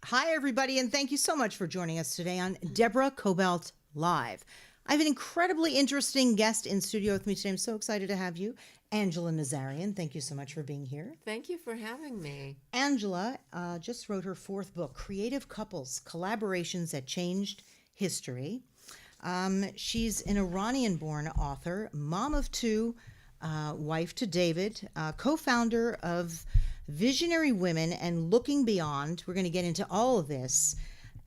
Hi, everybody, and thank you so much for joining us today on Deborah Kobylt Live. I have an incredibly interesting guest in studio with me today. I'm so excited to have you, Angella Nazarian. Thank you so much for being here. Thank you for having me. Angela just wrote her fourth book, Creative Couples, Collaborations That Changed History. She's an Iranian-born author, mom of two, wife to David, co-founder of Visionary Women and Looking Beyond. We're going to get into all of this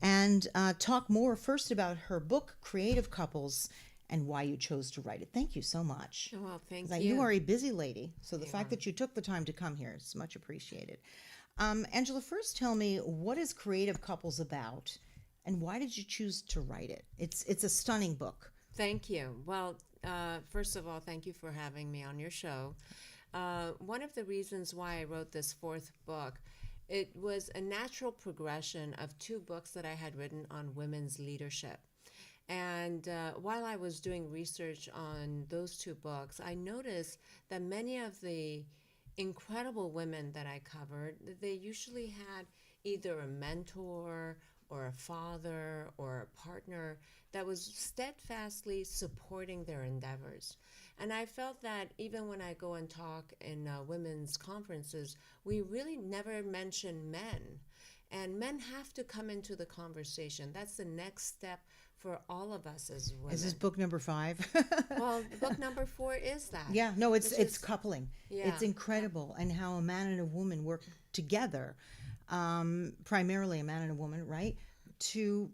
and talk more first about her book, Creative Couples, and why you chose to write it. Thank you so much. Well, thank You you. are a busy lady, so the Yeah. fact that you took the time to come here is much appreciated. Angela, first tell me, what is Creative Couples about, and why did you choose to write it? It's a stunning book. Thank you. Well, first of all, thank you for having me on your show. One of the reasons why I wrote this fourth book, it was a natural progression of two books that I had written on women's leadership. And while I was doing research on those two books, I noticed that many of the incredible women that I covered, they usually had either a mentor or a father or a partner that was steadfastly supporting their endeavors. And I felt that even when I go and talk in women's conferences, we really never mention men. And men have to come into the conversation. That's the next step for all of us as women. Is this book number 5? Well, book number 4 is that. Yeah, no, it's Which is- coupling. Yeah. It's incredible, and how a man and a woman work together, primarily a man and a woman, right, to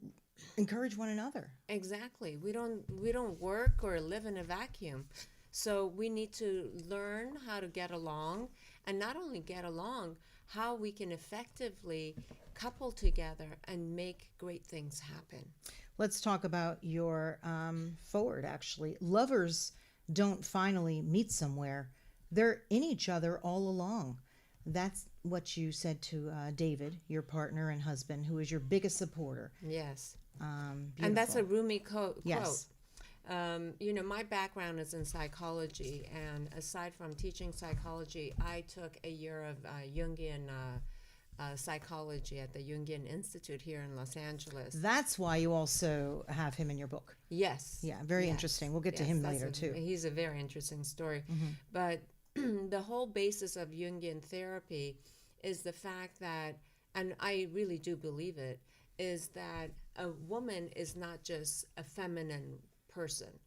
encourage one another. Exactly. We don't work or live in a vacuum. So we need to learn how to get along, and not only get along, how we can effectively couple together and make great things happen. Let's talk about your forward, actually. Lovers don't finally meet somewhere. They're in each other all along. That's what you said to David, your partner and husband, who is your biggest supporter. Yes. Beautiful. And that's a Rumi quote. Yes. My background is in psychology, and aside from teaching psychology, I took a year of Jungian psychology at the Jungian Institute here in Los Angeles. That's why you also have him in your book. Yes. Yeah, very Yes. interesting. We'll get to Yes, him that's later, too. He's a very interesting story. But the whole basis of Jungian therapy is the fact that, and I really do believe it, is that a woman is not just a feminine person.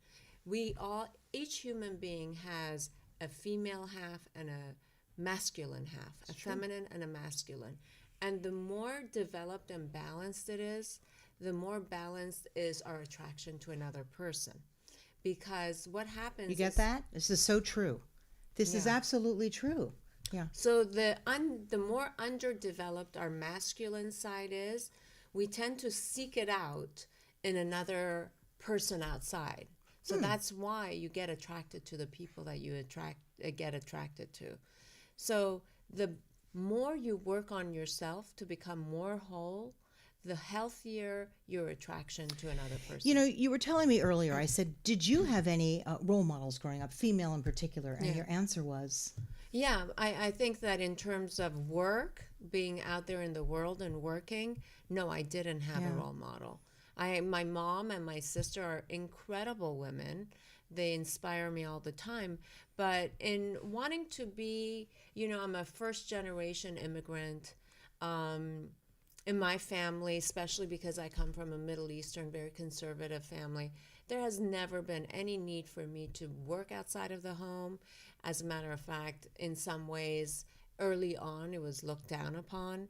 Each human being has a female half and a masculine half, a feminine and a masculine. And the more developed and balanced it is, the more balanced is our attraction to another person. Because what happens You get is, that? This is so true. This is Yeah. absolutely true. Yeah. so the more underdeveloped our masculine side is, we tend to seek it out in another person outside. So that's why you get attracted to the people that you get attracted to. So the more you work on yourself to become more whole, the healthier your attraction to another person. You know, you were telling me earlier, I said, did you have any role models growing up, female in particular? And Yeah. your answer was, Yeah, I think that in terms of work, being out there in the world and working, no, I didn't have Yeah. a role model. My mom and my sister are incredible women. They inspire me all the time. But in wanting to be, I'm a first generation immigrant. In my family, especially because I come from a Middle Eastern, very conservative family, there has never been any need for me to work outside of the home. As a matter of fact, in some ways, early on, it was looked down upon.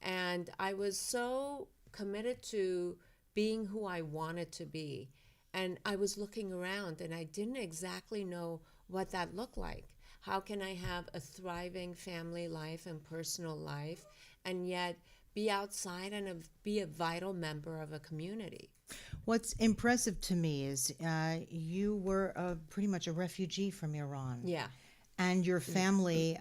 And I was so committed to being who I wanted to be. And I was looking around and I didn't exactly know what that looked like. How can I have a thriving family life and personal life and yet be outside and be a vital member of a community? what's impressive to me is you were pretty much a refugee from Iran. Yeah. And your family,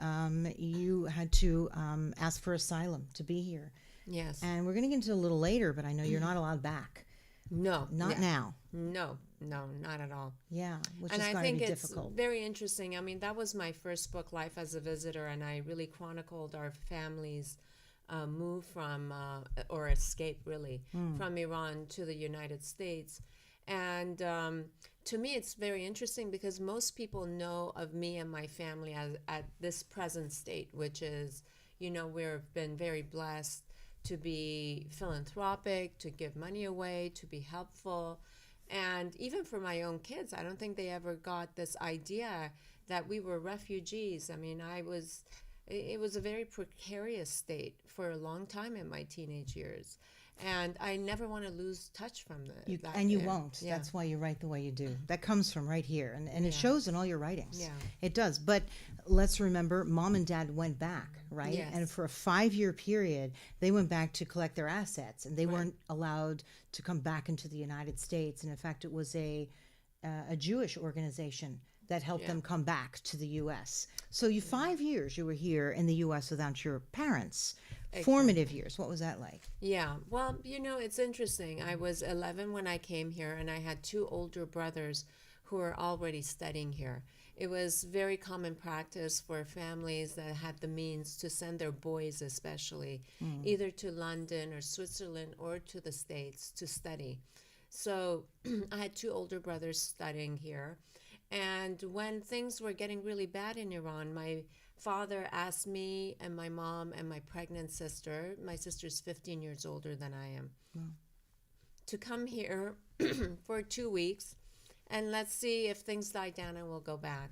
you had to ask for asylum to be here. Yes. And we're going to get into it a little later, but I know you're not allowed back. No. Not yeah. now. No, not at all. Yeah, which And is I going to think be it's difficult. very interesting. I mean, that was my first book, Life as a Visitor, and I really chronicled our family's move from or escape really from Iran to the United States. And to me, it's very interesting because most people know of me and my family as at this present state, which is, we've been very blessed to be philanthropic, to give money away, to be helpful. And even for my own kids, I don't think they ever got this idea that we were refugees. I mean, it was a very precarious state for a long time in my teenage years. And I never want to lose touch from that. And you won't. Yeah. That's why you write the way you do. That comes from right here. And it shows in all your writings. Yeah. It does. But let's remember, Mom and Dad went back, right? Yes. And for a 5-year period, they went back to collect their assets. And they weren't allowed to come back into the United States. And in fact, it was a Jewish organization that helped them come back to the U.S. So 5 years you were here in the U.S. without your parents. Formative years. What was that like? Yeah. Well, it's interesting. I was 11 when I came here, and I had 2 older brothers who were already studying here. It was very common practice for families that had the means to send their boys especially either to London or Switzerland or to the States to study. So I had 2 older brothers studying here. And when things were getting really bad in Iran, my father asked me and my mom and my pregnant sister, my sister's 15 years older than I am, to come here for 2 weeks and let's see if things die down and we'll go back.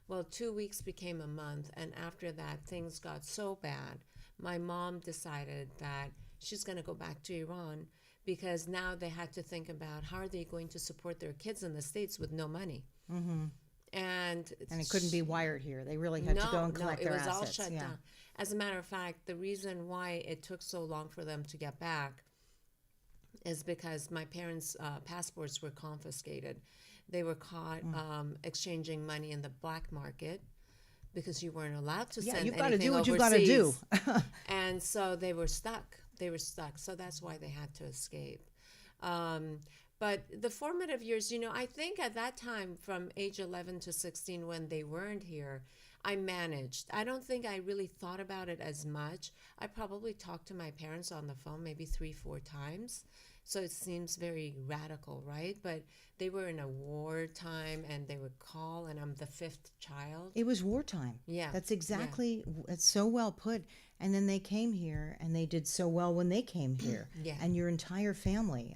Well, 2 weeks became a month, and after that, things got so bad. My mom decided that she's going to go back to Iran because now they had to think about how are they going to support their kids in the States with no money. Mm-hmm. And it couldn't be wired here. They really had to go and collect their assets. No, it was all shut down. As a matter of fact, the reason why it took so long for them to get back is because my parents' passports were confiscated. They were caught exchanging money in the black market because you weren't allowed to send you've anything got to do what overseas. you've got to do. And so they were stuck. So that's why they had to escape. But the formative years, I think at that time from age 11 to 16 when they weren't here, I managed. I don't think I really thought about it as much. I probably talked to my parents on the phone maybe 3-4 times. So it seems very radical, right? But they were in a wartime and they would call, and I'm the 5th child. It was wartime. Yeah. That's exactly, it's so well put. And then they came here and they did so well when they came here. And your entire family.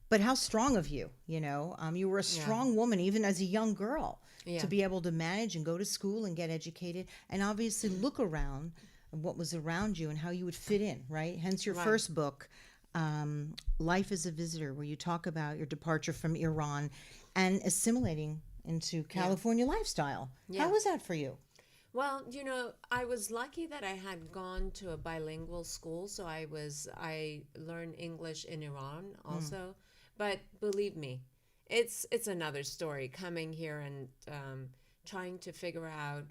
But how strong of you, you were a strong woman even as a young girl to be able to manage and go to school and get educated and obviously look around what was around you and how you would fit in, right? Hence your first book, Life as a Visitor, where you talk about your departure from Iran and assimilating into California lifestyle. How was that for you? Well, I was lucky that I had gone to a bilingual school, so I learned English in Iran also. But believe me, it's another story coming here and trying to figure out,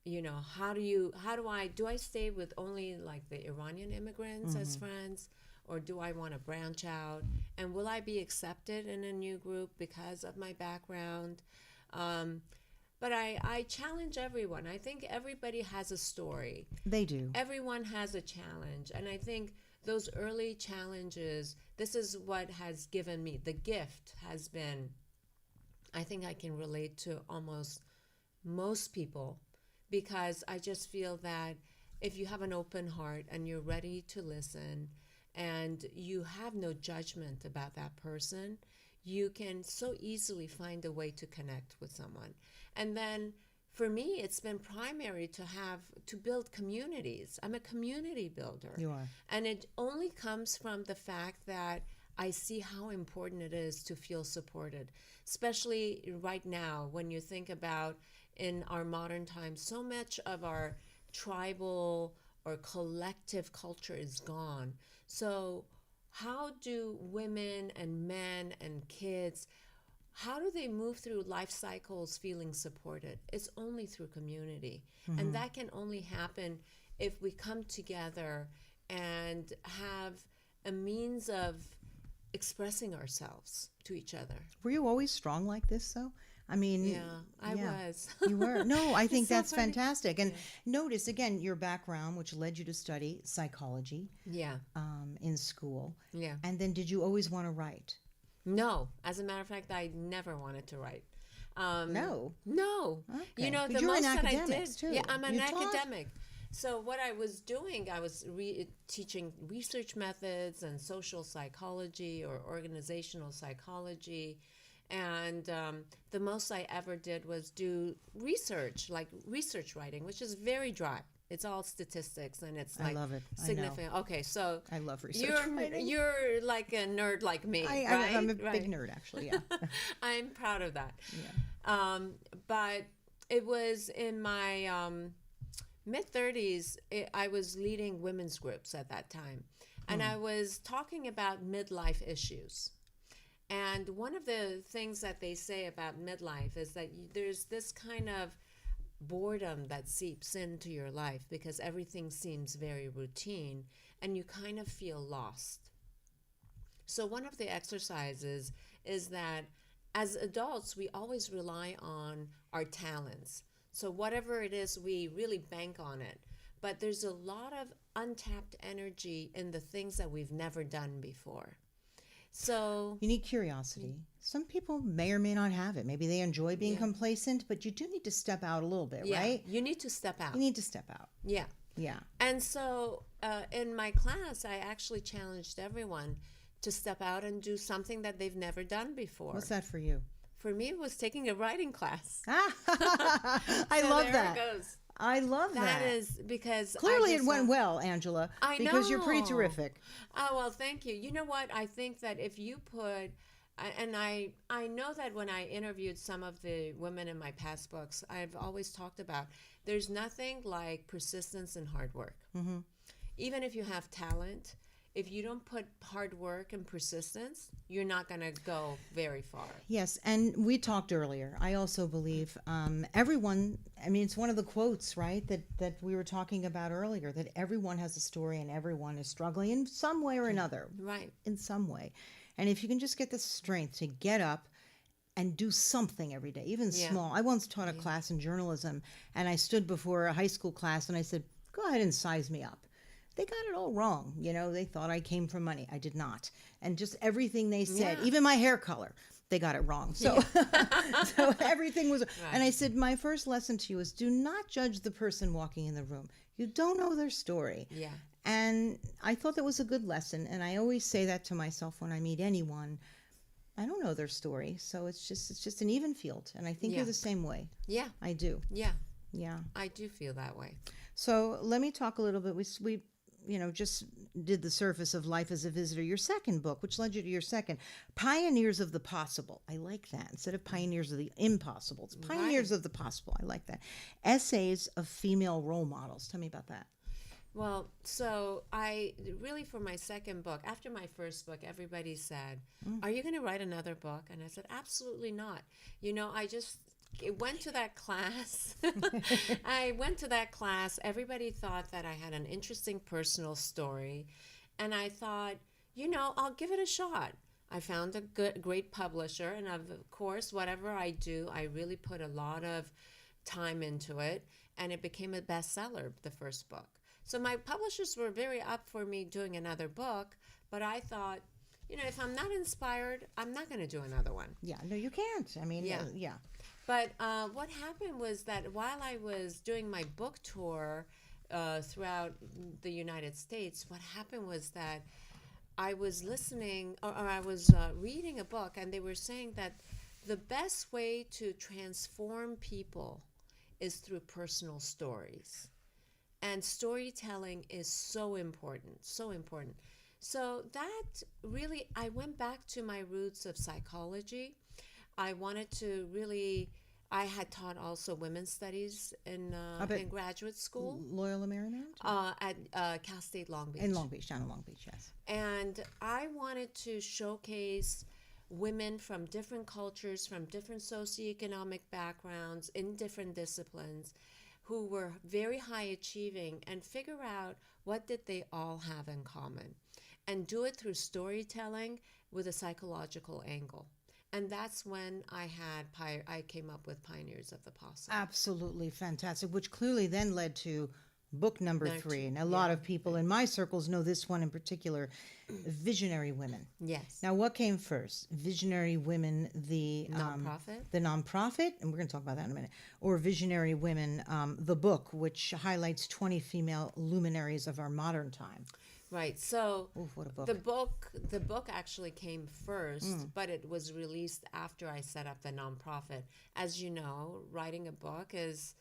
do I stay with only like the Iranian immigrants as friends, or do I want to branch out? And will I be accepted in a new group because of my background? But I challenge everyone. I think everybody has a story. They do. Everyone has a challenge. And I think those early challenges, this is what has given me. The gift has been, I think I can relate to almost most people because I just feel that if you have an open heart and you're ready to listen and you have no judgment about that person, you can so easily find a way to connect with someone. And then for me, it's been primary to build communities. I'm a community builder. You are. And it only comes from the fact that I see how important it is to feel supported, especially right now when you think about in our modern times, so much of our tribal or collective culture is gone. So how do women and men and kids, how do they move through life cycles feeling supported? It's only through community. And that can only happen if we come together and have a means of expressing ourselves to each other. Were you always strong like this, though? I mean, Yeah, I yeah, was. you were. No, I think It's so that's funny. fantastic. And Yeah. notice again your background, which led you to study psychology Yeah. in school. Yeah. And then did you always want to write? No, as a matter of fact, I never wanted to write. No. No, you Okay. know, Because the you're in most that I academics did, yeah, too. I'm an You taught? academic. So what I was doing, I was teaching research methods and social psychology or organizational psychology. And the most I ever did was do research, like research writing, which is very dry. It's all statistics and it's I like love it. I know. significant. Okay, so I love research writing. you're like a nerd like me, right? I'm a big Right. nerd, actually. Yeah. I'm proud of that. Yeah. But it was in my mid 30s, I was leading women's groups at that time. And I was talking about midlife issues. And one of the things that they say about midlife is that there's this kind of boredom that seeps into your life because everything seems very routine and you kind of feel lost. So, one of the exercises is that as adults, we always rely on our talents. So, whatever it is, we really bank on it. But there's a lot of untapped energy in the things that we've never done before. So, You need curiosity. Some people may or may not have it. Maybe they enjoy being complacent, but you do need to step out a little bit, yeah, right? you need to step out. You need to step out. Yeah. Yeah. And so in my class, I actually challenged everyone to step out and do something that they've never done before. What's that for you? For me, it was taking a writing class. I So love there that. It goes. I love that. That is because Clearly I it just went thought- well, Angela, I because you're pretty know. terrific. Oh, well, thank you. You know what? I think that if you put, and I know that when I interviewed some of the women in my past books, I've always talked about there's nothing like persistence and hard work. Mm-hmm. Even if you have talent, if you don't put hard work and persistence, you're not going to go very far. Yes, and we talked earlier. I also believe everyone, I mean, it's one of the quotes, right, that we were talking about earlier, that everyone has a story and everyone is struggling in some way or another, Right. in some way. And if you can just get the strength to get up and do something every day, even Yeah. small. I once taught a class in journalism, and I stood before a high school class and I said, go ahead and size me up. They got it all wrong. You know, they thought I came from money. I did not. And just everything they said, Yeah. even my hair color, they got it wrong. So, so everything was. And I said, my first lesson to you is do not judge the person walking in the room. You don't know their story. Yeah. And I thought that was a good lesson. And I always say that to myself when I meet anyone. I don't know their story. So it's just an even field. And I think Yeah. you're the same way. Yeah. I do. Yeah. Yeah. I do feel that way. So let me talk a little bit. We just did the surface of Life as a Visitor, your second book, which led you to your second, Pioneers of the Possible. I like that. Instead of Pioneers of the Impossible, it's Pioneers of the Possible. I like that. Essays of Female Role Models. Tell me about that. Well, so I really, for my second book, after my first book, everybody said, are you going to write another book? And I said, absolutely not. You know, went to that class. I went to that class. Everybody thought that I had an interesting personal story. And I thought, I'll give it a shot. I found a great publisher. And of course, whatever I do, I really put a lot of time into it. And it became a bestseller, the first book. So my publishers were very up for me doing another book. But I thought, if I'm not inspired, I'm not going to do another one. Yeah, no, you can't. I mean, yeah. But what happened was that while I was doing my book tour throughout the United States, what happened was that I was listening or I was reading a book, and they were saying that the best way to transform people is through personal stories. And storytelling is so important, so important. So that really, I went back to my roots of psychology. I wanted to really, I had taught also women's studies in graduate school. Loyola Marymount? At Cal State Long Beach. In Long Beach, down in Long Beach, yes. And I wanted to showcase women from different cultures, from different socioeconomic backgrounds, in different disciplines, who were very high achieving, and figure out what did they all have in common. And do it through storytelling with a psychological angle. And that's when I came up with Pioneers of the Possible. Absolutely fantastic, which clearly then led to book number Number 3. two, And a lot yeah. of people in my circles know this one in particular, Visionary Women. Yes. Now, what came first? Visionary Women, Nonprofit? the nonprofit, and we're going to talk about that in a minute, or Visionary Women, the book, which highlights 20 female luminaries of our modern time. Right. So Oof, what a book. the book actually came first, but it was released after I set up the nonprofit. As you know, writing a book is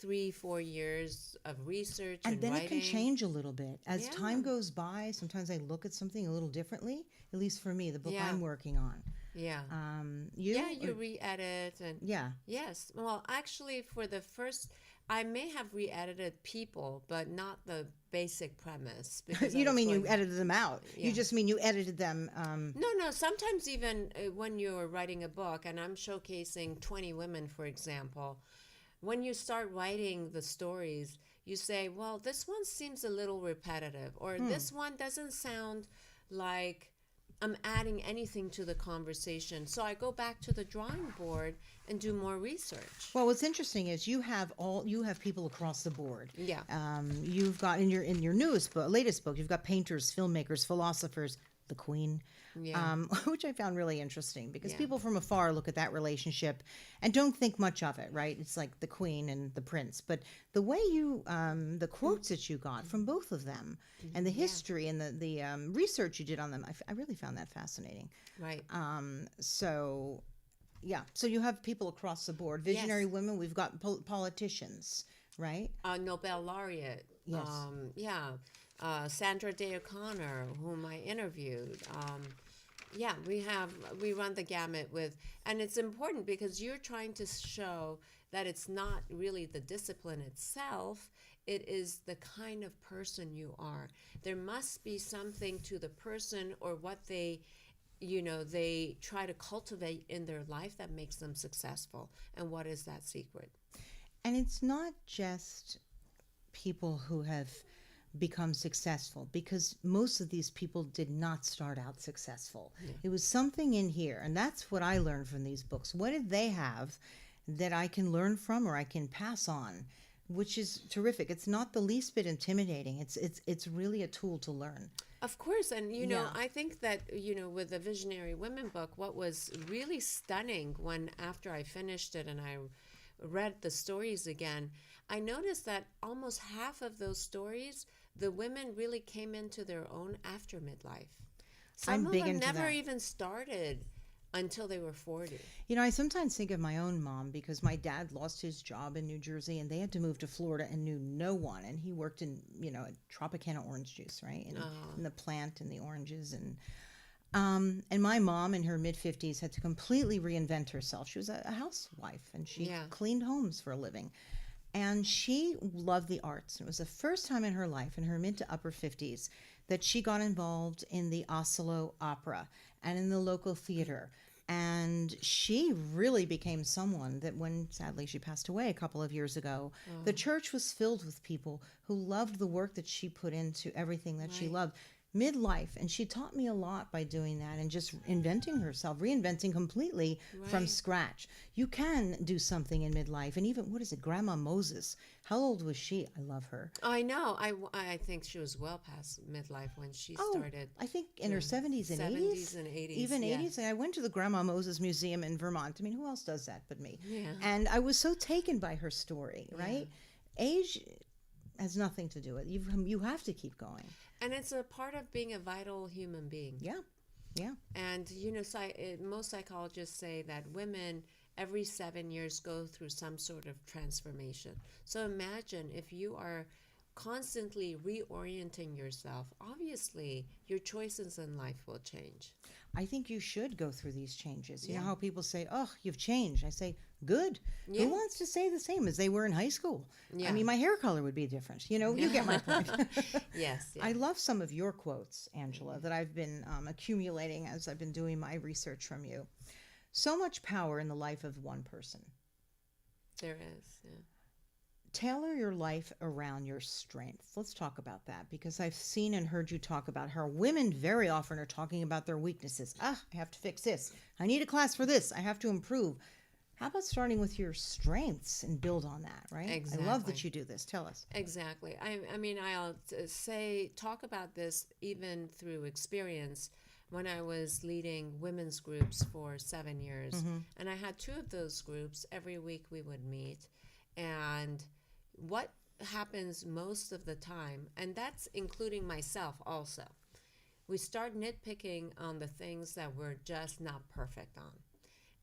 3-4 years of research And and then writing. it can change a little bit. As Yeah. time goes by, sometimes I look at something a little differently, at least for me, the book Yeah. I'm working on. Yeah. You? Yeah, you re-edit and Yeah. yes. Well, actually, for the first, I may have re-edited people, but not the basic premise. Because You I don't was mean you going- edited them out. You Yeah. just mean you edited them. No. Sometimes even when you're writing a book, and I'm showcasing 20 women, for example, when you start writing the stories, you say, well, this one seems a little repetitive, or this one doesn't sound like I'm adding anything to the conversation. So I go back to the drawing board and do more research. Well, what's interesting is you have people across the board. Yeah. You've got in your latest book, you've got painters, filmmakers, philosophers, the Queen. Yeah. Which I found really interesting because Yeah. people from afar look at that relationship and don't think much of it, right? It's like the Queen and the Prince, but the way the quotes that you got from both of them and the history and the research you did on them, I really found that fascinating. Right. So you have people across the board, visionary women. We've got politicians, right? Nobel laureate. Yes. Sandra Day O'Connor, whom I interviewed. We run the gamut with, and it's important because you're trying to show that it's not really the discipline itself, it is the kind of person you are. There must be something to the person or what they try to cultivate in their life that makes them successful. And what is that secret? And it's not just people who have become successful, because most of these people did not start out successful. Yeah. It was something in here, and that's what I learned from these books. What did they have that I can learn from or I can pass on, which is terrific. It's not the least bit intimidating. It's really a tool to learn. Of course, and I think that with the Visionary Women book, what was really stunning after I finished it and I read the stories again, I noticed that almost half of those stories, the women really came into their own after midlife. Some of them never even started until they were 40. I sometimes think of my own mom because my dad lost his job in New Jersey and they had to move to Florida and knew no one. And he worked in, Tropicana orange juice, right? In the plant and the oranges. And my mom in her mid-50s had to completely reinvent herself. She was a housewife and she cleaned homes for a living. And she loved the arts. It was the first time in her life, in her mid to upper 50s, that she got involved in the Oslo Opera and in the local theater. And she really became someone that when, sadly, she passed away a couple of years ago, the church was filled with people who loved the work that she put into everything that she loved. Midlife, and she taught me a lot by doing that and just reinventing completely from scratch. You can do something in midlife, and even Grandma Moses, how old was she? I love her. I know. I think she was well past midlife when she started. I think in her 70s and 70s and 80s, even 80s. And I went to the Grandma Moses Museum in Vermont. I mean, who else does that but me? Yeah. And I was so taken by her story. Right? Age has nothing to do with it. You have to keep going. And it's a part of being a vital human being. Yeah. And, most psychologists say that women every 7 years go through some sort of transformation. So imagine if you are constantly reorienting yourself, obviously your choices in life will change. I think you should go through these changes. You know how people say, oh, you've changed. I say, good. Who wants to say the same as they were in high school? Yeah. I mean, my hair color would be different. You get my point. Yes. I love some of your quotes, Angela, that I've been accumulating as I've been doing my research from you. So much power in the life of one person. There is, yeah. tailor your life around your strengths. Let's talk about that, because I've seen and heard you talk about how women very often are talking about their weaknesses. I have to fix this. I need a class for this. I have to improve. How about starting with your strengths and build on that, right? Exactly. I love that you do this. Tell us. Exactly. I mean, I'll talk about this even through experience when I was leading women's groups for 7 years. Mm-hmm. And I had 2 of those groups. Every week we would meet. And what happens most of the time, and that's including myself also, we start nitpicking on the things that we're just not perfect on.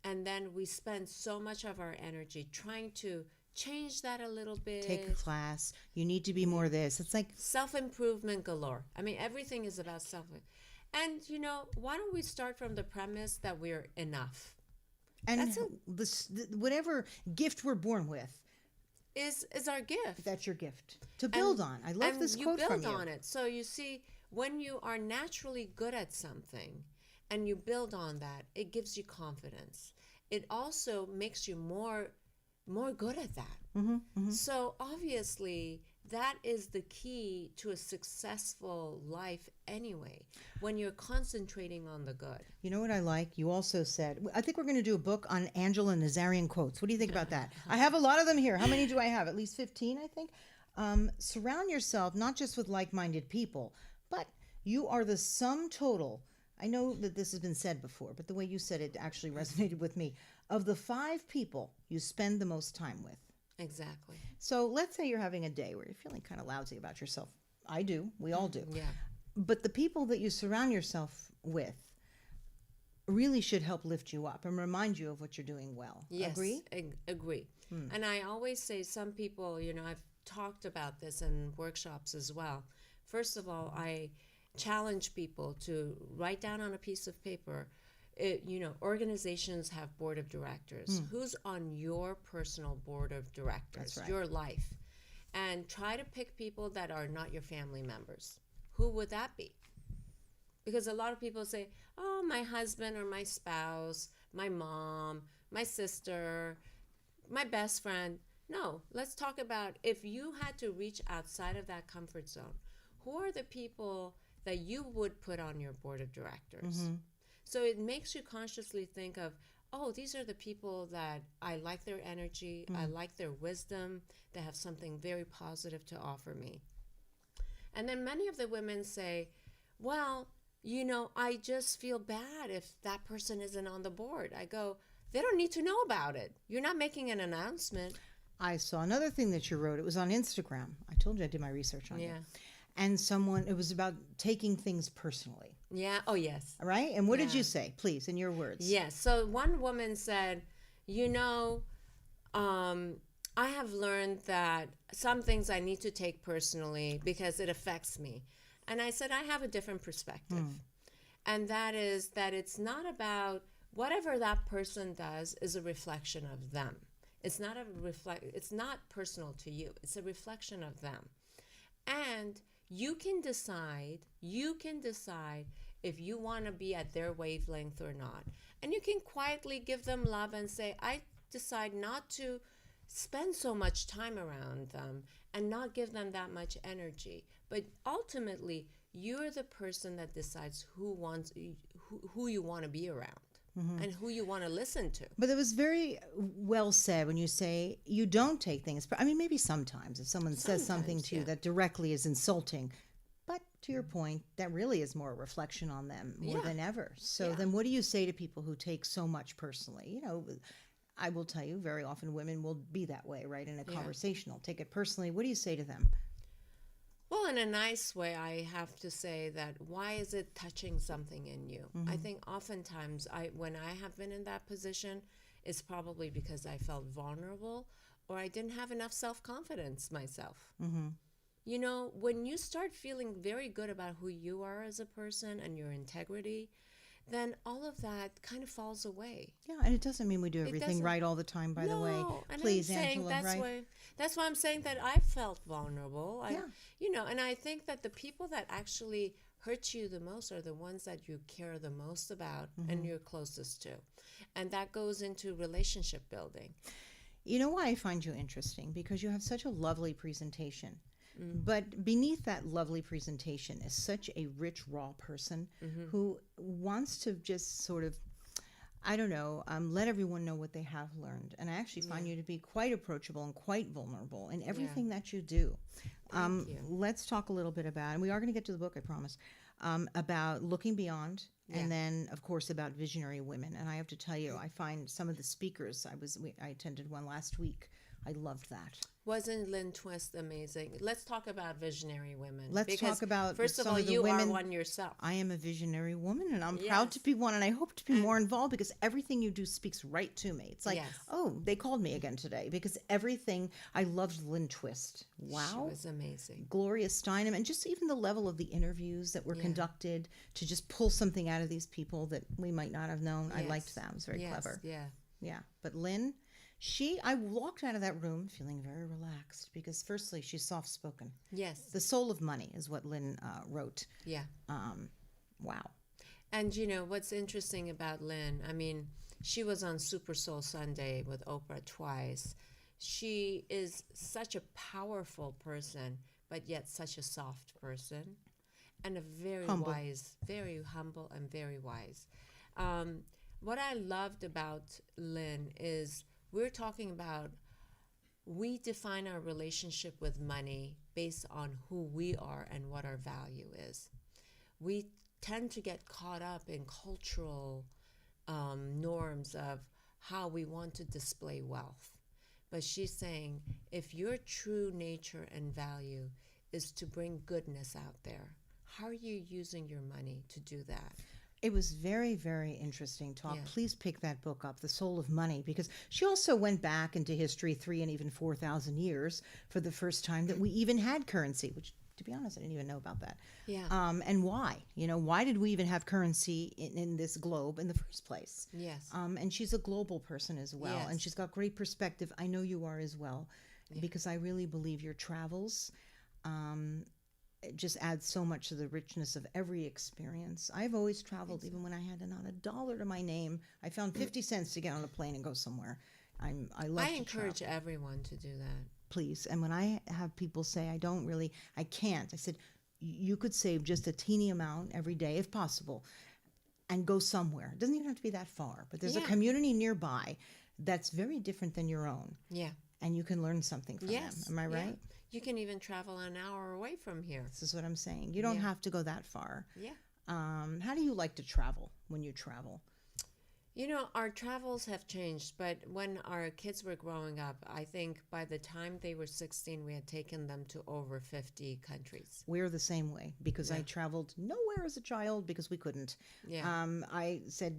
And then we spend so much of our energy trying to change that a little bit. Take a class. You need to be more this. It's like self-improvement galore. I mean, everything is about self. And, why don't we start from the premise that we're enough? and whatever gift we're born with is our gift. that's your gift to build on. I love this quote from you. And you build on it. So you see, when you are naturally good at something and you build on that, it gives you confidence. It also makes you more good at that. Mm-hmm, mm-hmm. So obviously, that is the key to a successful life anyway, when you're concentrating on the good. You know what I like? You also said, I think we're going to do a book on Angella Nazarian quotes. What do you think about that? I have a lot of them here. How many do I have? At least 15, I think. Surround yourself not just with like-minded people, but you are the sum total. I know that this has been said before, but the way you said it actually resonated with me. Of the 5 people you spend the most time with. Exactly. So let's say you're having a day where you're feeling kind of lousy about yourself. I do. We all do. Yeah. But the people that you surround yourself with really should help lift you up and remind you of what you're doing well. Yes. Agree? Agree. And I always say, some people, I've talked about this in workshops as well. First of all, I challenge people to write down on a piece of paper. Organizations have board of directors. Who's on your personal board of directors? That's right. Your life. And try to pick people that are not your family members. Who would that be? Because a lot of people say, oh, my husband or my spouse, my mom, my sister, my best friend. No, let's talk about, if you had to reach outside of that comfort zone, who are the people that you would put on your board of directors? Mm-hmm. So it makes you consciously think of, oh, these are the people that I like their energy, I like their wisdom, they have something very positive to offer me. And then many of the women say, well, I just feel bad if that person isn't on the board. I go, they don't need to know about it. You're not making an announcement. I saw another thing that you wrote. It was on Instagram. I told you I did my research on you. And it was about taking things personally. Yeah. Oh, yes. All right. And what did you say, please, in your words? Yes. So one woman said, I have learned that some things I need to take personally because it affects me. And I said, I have a different perspective. And that is that it's not about whatever that person does is a reflection of them. It's not it's not personal to you. It's a reflection of them. And you can decide if you want to be at their wavelength or not. And you can quietly give them love and say, I decide not to spend so much time around them and not give them that much energy. But ultimately, you're the person that decides who you want to be around. And who you want to listen to. But it was very well said when you say you don't take things. I mean, maybe sometimes if someone says something to you that directly is insulting. But to your point, that really is more a reflection on them more than ever. So then what do you say to people who take so much personally? I will tell you, very often women will be that way, right? In a conversation, they'll take it personally. What do you say to them? Well, in a nice way, I have to say that why is it touching something in you? I think oftentimes when I have been in that position, it's probably because I felt vulnerable or I didn't have enough self-confidence myself. When you start feeling very good about who you are as a person and your integrity, then all of that kind of falls away. Yeah, and it doesn't mean we do everything right all the time, by the way. Please, Angela, right? That's why I'm saying that I felt vulnerable. And I think that the people that actually hurt you the most are the ones that you care the most about and you're closest to. And that goes into relationship building. You know why I find you interesting? Because you have such a lovely presentation. But beneath that lovely presentation is such a rich, raw person who wants to just sort of, I don't know, let everyone know what they have learned. And I actually find you to be quite approachable and quite vulnerable in everything that you do. Thank you. Let's talk a little bit about, and we are going to get to the book, I promise, about looking beyond, and then, of course, about visionary women. And I have to tell you, I find some of the speakers, I attended one last week. I loved that. Wasn't Lynn Twist amazing? Let's talk about visionary women. Let's talk about first of some all, of the you women. are one yourself. I am a visionary woman, and I'm proud to be one, and I hope to be more involved because everything you do speaks right to me. It's like, oh, they called me again today because everything. I loved Lynn Twist. Wow. She was amazing. Gloria Steinem, and just even the level of the interviews that were conducted to just pull something out of these people that we might not have known. I liked that. It was very clever. Yeah. But Lynn, I walked out of that room feeling very relaxed because, firstly, she's soft-spoken. Yes. The Soul of Money is what Lynn wrote. Yeah. Wow. And, you know, what's interesting about Lynn, I mean, she was on Super Soul Sunday with Oprah twice. She is such a powerful person, but yet such a soft person and a very wise, very humble and very wise. What I loved about Lynn is we're talking about we define our relationship with money based on who we are and what our value is. We tend to get caught up in cultural norms of how we want to display wealth. But she's saying if your true nature and value is to bring goodness out there, how are you using your money to do that? It was very, very interesting talk. Yeah. Please pick that book up, The Soul of Money, because she also went back into history 3,000 and even 4,000 years for the first time that we even had currency, which, to be honest, I didn't even know about that. Yeah. And why? You know, why did we even have currency in this globe in the first place? Yes. And she's a global person as well, and she's got great perspective. I know you are as well, because I really believe your travels it just adds so much to the richness of every experience. I've always traveled, even when I had not a dollar to my name. I found 50 cents to get on a plane and go somewhere. I encourage everyone to do that. Please. And when I have people say, I can't. I said, you could save just a teeny amount every day if possible and go somewhere. It doesn't even have to be that far, but there's a community nearby that's very different than your own. Yeah. And you can learn something from them. Am I right? Yeah. You can even travel an hour away from here. This is what I'm saying. You don't have to go that far. Yeah. How do you like to travel when you travel? You know, our travels have changed, but when our kids were growing up, I think by the time they were 16, we had taken them to over 50 countries. We're the same way because I traveled nowhere as a child because we couldn't. Yeah. I said,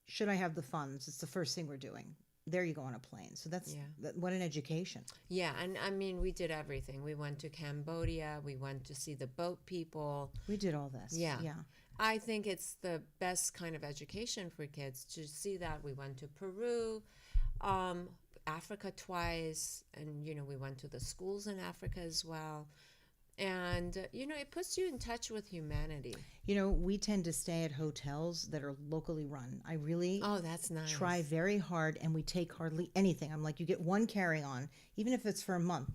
should I have the funds? It's the first thing we're doing. There you go on a plane. So that's what an education. Yeah, and I mean, we did everything. We went to Cambodia. We went to see the boat people. We did all this. Yeah. I think it's the best kind of education for kids to see that. We went to Peru, Africa twice, and, you know, we went to the schools in Africa as well. And, you know, it puts you in touch with humanity. You know, we tend to stay at hotels that are locally run. I really that's nice. Try very hard, and we take hardly anything. I'm like, you get one carry-on, even if it's for a month,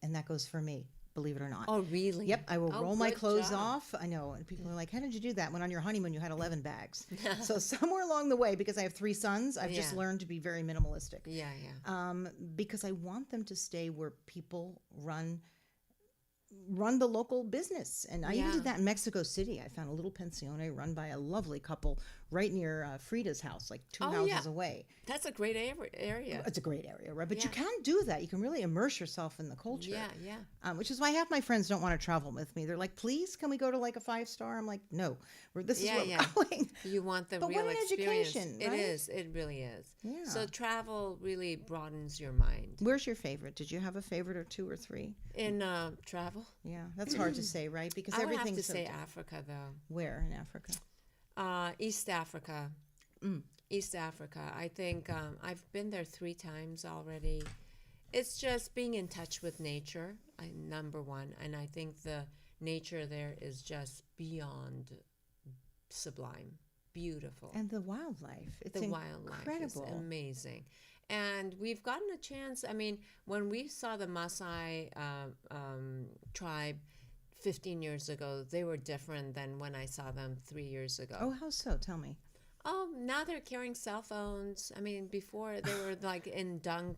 and that goes for me, believe it or not. Oh, really? Yep, I will roll my clothes off. I know, and people are like, how did you do that? When on your honeymoon you had 11 bags. So somewhere along the way, because I have 3 sons, I've just learned to be very minimalistic. Yeah. Because I want them to stay where people run the local business. And I even did that in Mexico City. I found a little pensione run by a lovely couple right near Frida's house, like 2 houses away. That's a great area. It's a great area, right? But you can do that. You can really immerse yourself in the culture. Yeah. Which is why half my friends don't want to travel with me. They're like, please, can we go to like a 5-star? I'm like, no, this is where we're going. You want the but real what an experience. Education, It right? is. It really is. Yeah. So travel really broadens your mind. Where's your favorite? Did you have a favorite or 2 or 3? In travel? Yeah, that's hard to say, right? Because I would everything's have to say Africa, though. Where in Africa? East Africa. East Africa. I think I've been there 3 times already. It's just being in touch with nature, number one. And I think the nature there is just beyond sublime, beautiful. And the wildlife. It's the wildlife incredible. is amazing. And we've gotten a chance. I mean, when we saw the Maasai tribe 15 years ago, they were different than when I saw them 3 years ago. Oh, how so? Tell me. Oh, now they're carrying cell phones. I mean, before they were like in dung,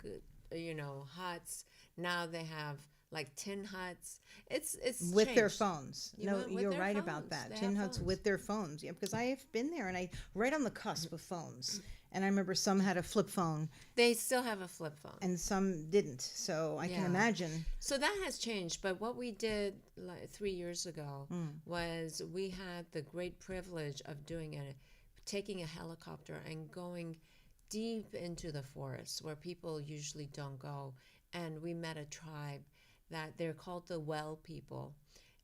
huts. Now they have like tin huts. It's With their changed. phones. You No, know, with you're their right phones. about that. They Tin have huts phones. with their phones. Yeah, because I have been there and I right on the cusp of phones. And I remember some had a flip phone They still have a flip phone. and some didn't. So I can Yeah. imagine. So that has changed. But what we did like 3 years ago was we had the great privilege of taking a helicopter and going deep into the forest where people usually don't go. And we met a tribe that they're called the Well people.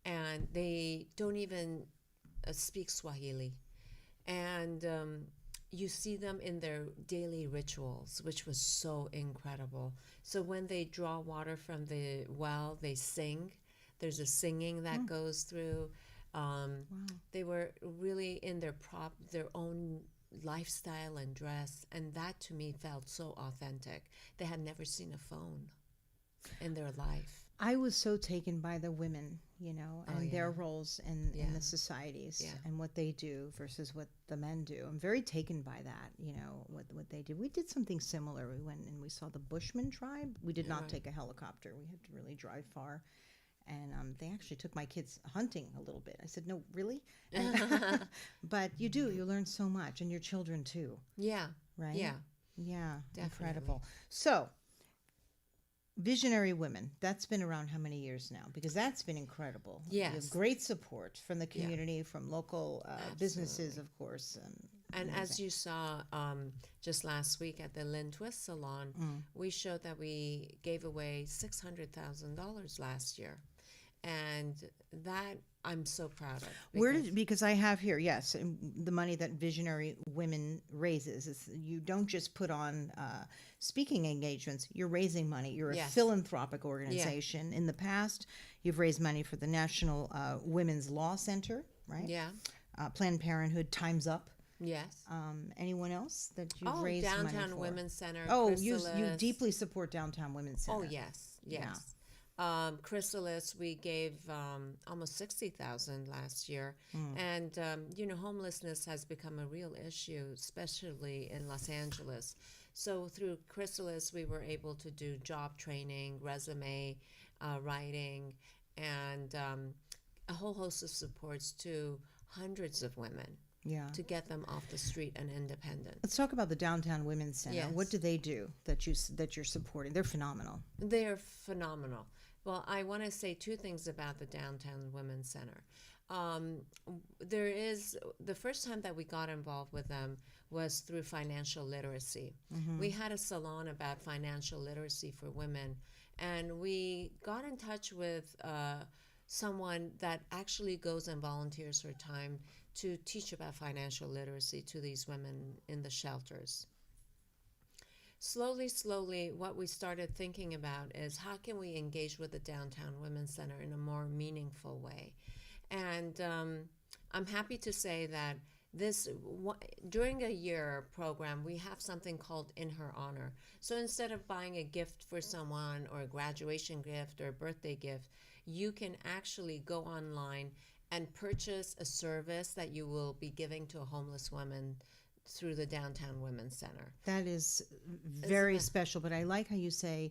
And they don't even speak Swahili. And you see them in their daily rituals, which was so incredible. So when they draw water from the well, they sing. There's a singing that goes through. They were really in their own lifestyle and dress, and that to me felt so authentic. They had never seen a phone in their life. I was so taken by the women, and their yeah. roles in Yeah. the societies Yeah. and what they do versus what the men do. I'm very taken by that, what they did. We did something similar. We went and we saw the Bushman tribe. We did not Right. take a helicopter. We had to really drive far. And they actually took my kids hunting a little bit. I said, no, really? And, but you learn so much, and your children too, Yeah. right? Yeah. Yeah, Definitely. incredible. So, Visionary Women, that's been around how many years now? Because that's been incredible. You Yes. have great support from the community, from local businesses, of course. And as you saw just last week at the Lynn Twist Salon, we showed that we gave away $600,000 last year. And that I'm so proud of. Because I have here, yes, the money that Visionary Women raises. You don't just put on speaking engagements, you're raising money. You're a Yes. philanthropic organization. In the past, you've raised money for the National Women's Law Center, right? Yeah. Planned Parenthood, Time's Up. Yes. Anyone else that you've raised money for? Downtown Women's Center. Oh, you Chrysalis. deeply support Downtown Women's Center. Oh, yes. Yes. Chrysalis, we gave almost 60,000 last year, and homelessness has become a real issue, especially in Los Angeles. So through Chrysalis, we were able to do job training, resume writing, and a whole host of supports to hundreds of women. Yeah. To get them off the street and independent. Let's talk about the Downtown Women's Center. Yes. What do they do that you're supporting? They're phenomenal. They're phenomenal. Well, I want to say two things about the Downtown Women's Center. There is the first time that we got involved with them was through financial literacy. We had a salon about financial literacy for women, and we got in touch with someone that actually goes and volunteers her time to teach about financial literacy to these women in the shelters. Slowly, what we started thinking about is how can we engage with the Downtown Women's Center in a more meaningful way? And I'm happy to say that during a year program, we have something called In Her Honor. So instead of buying a gift for someone or a graduation gift or a birthday gift, you can actually go online and purchase a service that you will be giving to a homeless woman through the Downtown Women's Center. That is very special, but I like how you say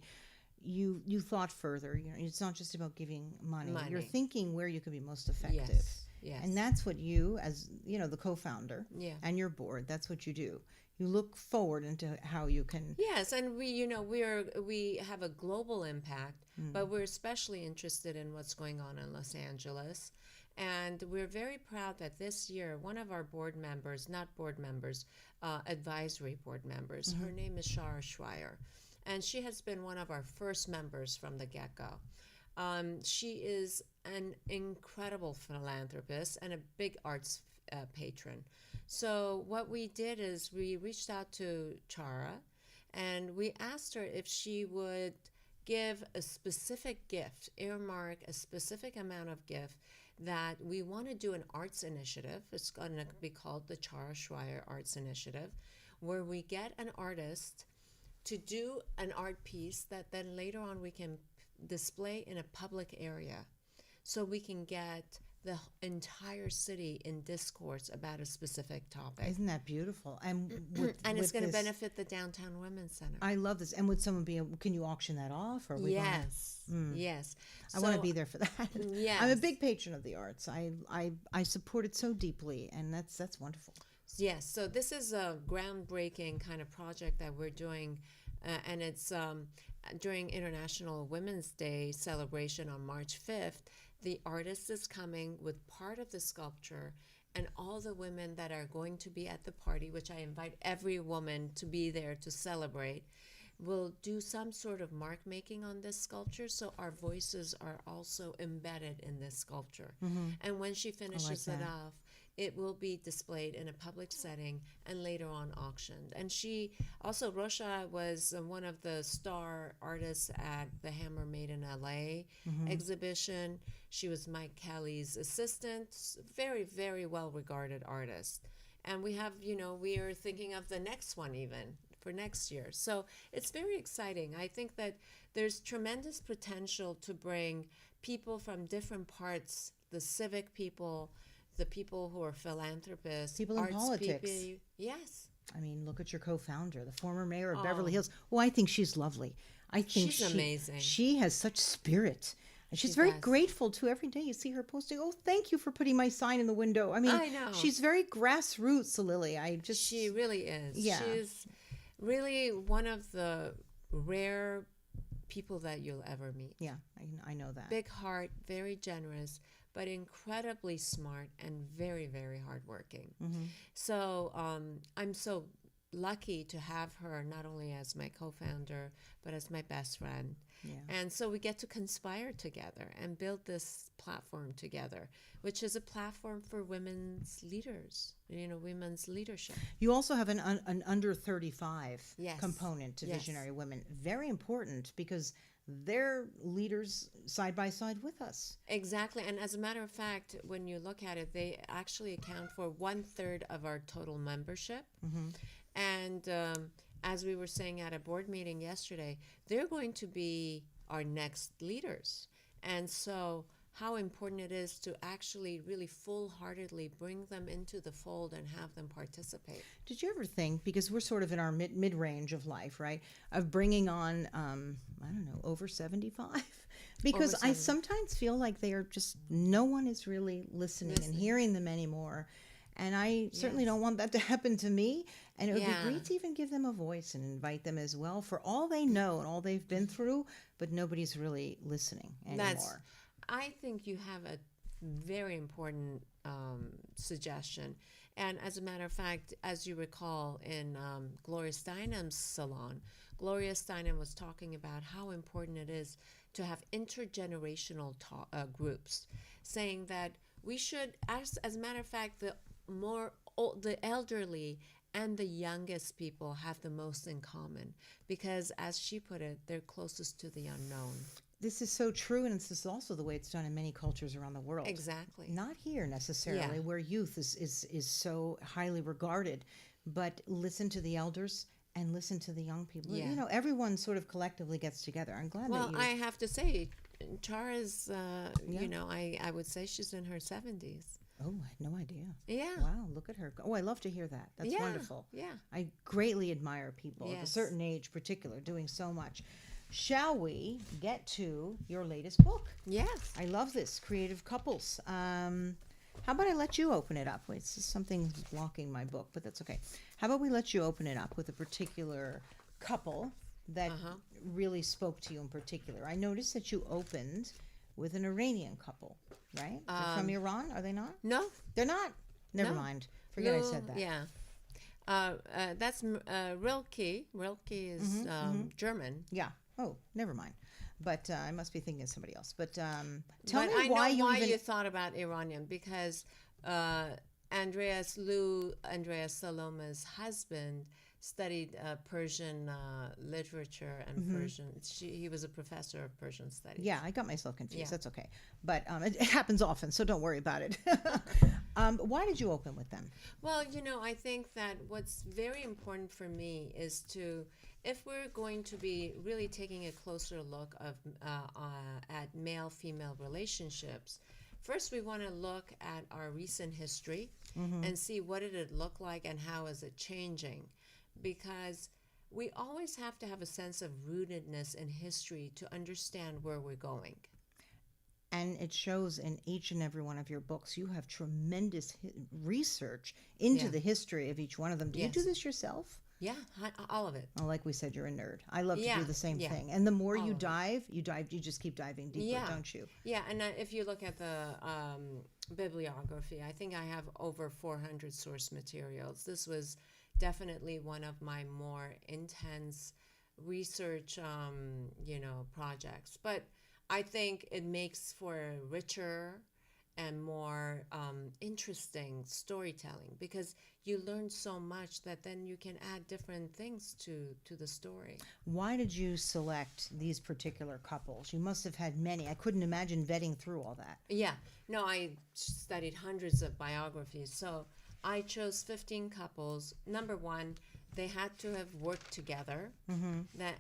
you thought further. It's not just about giving money. You're thinking where you can be most effective. Yes. And that's what you, as the co-founder and your board, that's what you do. You look forward into how you can. Yes, and we have a global impact, but we're especially interested in what's going on in Los Angeles. And we're very proud that this year, one of our advisory board members, her name is Shara Schreier, and she has been one of our first members from the get-go. She is an incredible philanthropist and a big arts patron. So what we did is we reached out to Chara, and we asked her if she would give a specific gift, earmark a specific amount of gift that we want to do an arts initiative. It's going to be called the Chara Schreier Arts Initiative, where we get an artist to do an art piece that then later on we can display in a public area, so we can get the entire city in discourse about a specific topic. Isn't that beautiful? And And it's going to this, benefit the Downtown Women's Center. I love this. And would someone be able, can you auction that off? Or are we Yes, yes. I want to be there for that. Yes. I'm a big patron of the arts. I support it so deeply, and that's wonderful. Yes, so this is a groundbreaking kind of project that we're doing, and it's during International Women's Day celebration on March 5th. The artist is coming with part of the sculpture, and all the women that are going to be at the party, which I invite every woman to be there to celebrate, will do some sort of mark making on this sculpture, so our voices are also embedded in this sculpture. And when she finishes it off, it will be displayed in a public setting and later on auctioned. And she also, Rosha was one of the star artists at the Hammer Made in LA exhibition. She was Mike Kelly's assistant, very, very well regarded artist. And we have, we are thinking of the next one even for next year. So it's very exciting. I think that there's tremendous potential to bring people from different parts, the civic people, the people who are philanthropists, People in arts politics. people. Yes. I mean, look at your co-founder, the former mayor of Beverly Hills. Oh, I think she's lovely. I think She's amazing. She has such spirit. And she's She very does. grateful too. Every day you see her posting, "Oh, thank you for putting my sign in the window." I mean, I know. she's very grassroots, Lily. She really is. Yeah. She's really one of the rare people that you'll ever meet. Yeah, I know that. Big heart, very generous, but incredibly smart and very, very hardworking. So I'm so lucky to have her not only as my co-founder, but as my best friend. Yeah. And so we get to conspire together and build this platform together, which is a platform for women's leaders, women's leadership. You also have an under 35 Yes. component to Yes. Visionary Women. Very important because they're leaders side by side with us. Exactly. And as a matter of fact, when you look at it, they actually account for 1/3 of our total membership. And as we were saying at a board meeting yesterday, they're going to be our next leaders. And so how important it is to actually really full-heartedly bring them into the fold and have them participate. Did you ever think, because we're sort of in our mid-range of life, right, of bringing on, I don't know, over 75? Because Over I 70. sometimes feel like they are just, no one is really listening and hearing them anymore. And I certainly don't want that to happen to me. And it would Yeah. be great to even give them a voice and invite them as well for all they know and all they've been through, but nobody's really listening anymore. I think you have a very important suggestion. And as a matter of fact, as you recall, in Gloria Steinem's salon, Gloria Steinem was talking about how important it is to have intergenerational groups, saying that we should, as a matter of fact, the elderly and the youngest people have the most in common because, as she put it, they're closest to the unknown. This is so true, and this is also the way it's done in many cultures around the world. Exactly. Not here necessarily, Yeah. where youth is so highly regarded, but listen to the elders and listen to the young people. Yeah. Everyone sort of collectively gets together. I'm glad Well, that you... I have to say, Chara's, I would say she's in her 70s. Oh, I had no idea. Yeah. Wow, look at her. Oh, I love to hear that. That's Yeah, wonderful. yeah. I greatly admire people of a Yes. certain age, particular, doing so much. Shall we get to your latest book? Yes. I love this, Creative Couples. How about I let you open it up? Wait, something blocking my book, but that's okay. How about we let you open it up with a particular couple that really spoke to you in particular? I noticed that you opened with an Iranian couple, right? They're from Iran, are they not? No. They're not? Never No. mind. Forget I said that. Yeah. That's Rilke. Rilke is German. Yeah. Oh, never mind. But I must be thinking of somebody else. But tell But me I know why why you even... you thought about Iranian, because Andreas Saloma's husband studied Persian literature and Persian. He was a professor of Persian studies. Yeah, I got myself confused. Yeah. That's okay. But it happens often, so don't worry about it. Why did you open with them? Well, I think that what's very important for me is to if we're going to be really taking a closer look at male-female relationships, first we want to look at our recent history and see what did it look like and how is it changing, because we always have to have a sense of rootedness in history to understand where we're going. And it shows in each and every one of your books. You have tremendous research into Yeah. the history of each one of them. Do you Yes. do this yourself? Yeah, all of it. Well, like we said, you're a nerd. I love to Yeah, do the same yeah. thing. And the more All you of it. dive, you just keep diving deeper, Yeah. don't you? Yeah, and if you look at the bibliography, I think I have over 400 source materials. This was definitely one of my more intense research, projects. But I think it makes for a richer and more interesting storytelling, because you learn so much that then you can add different things to the story. Why did you select these particular couples? You must have had many. I couldn't imagine vetting through all that. Yeah, no, I studied hundreds of biographies, so I chose 15 couples. Number one, they had to have worked together.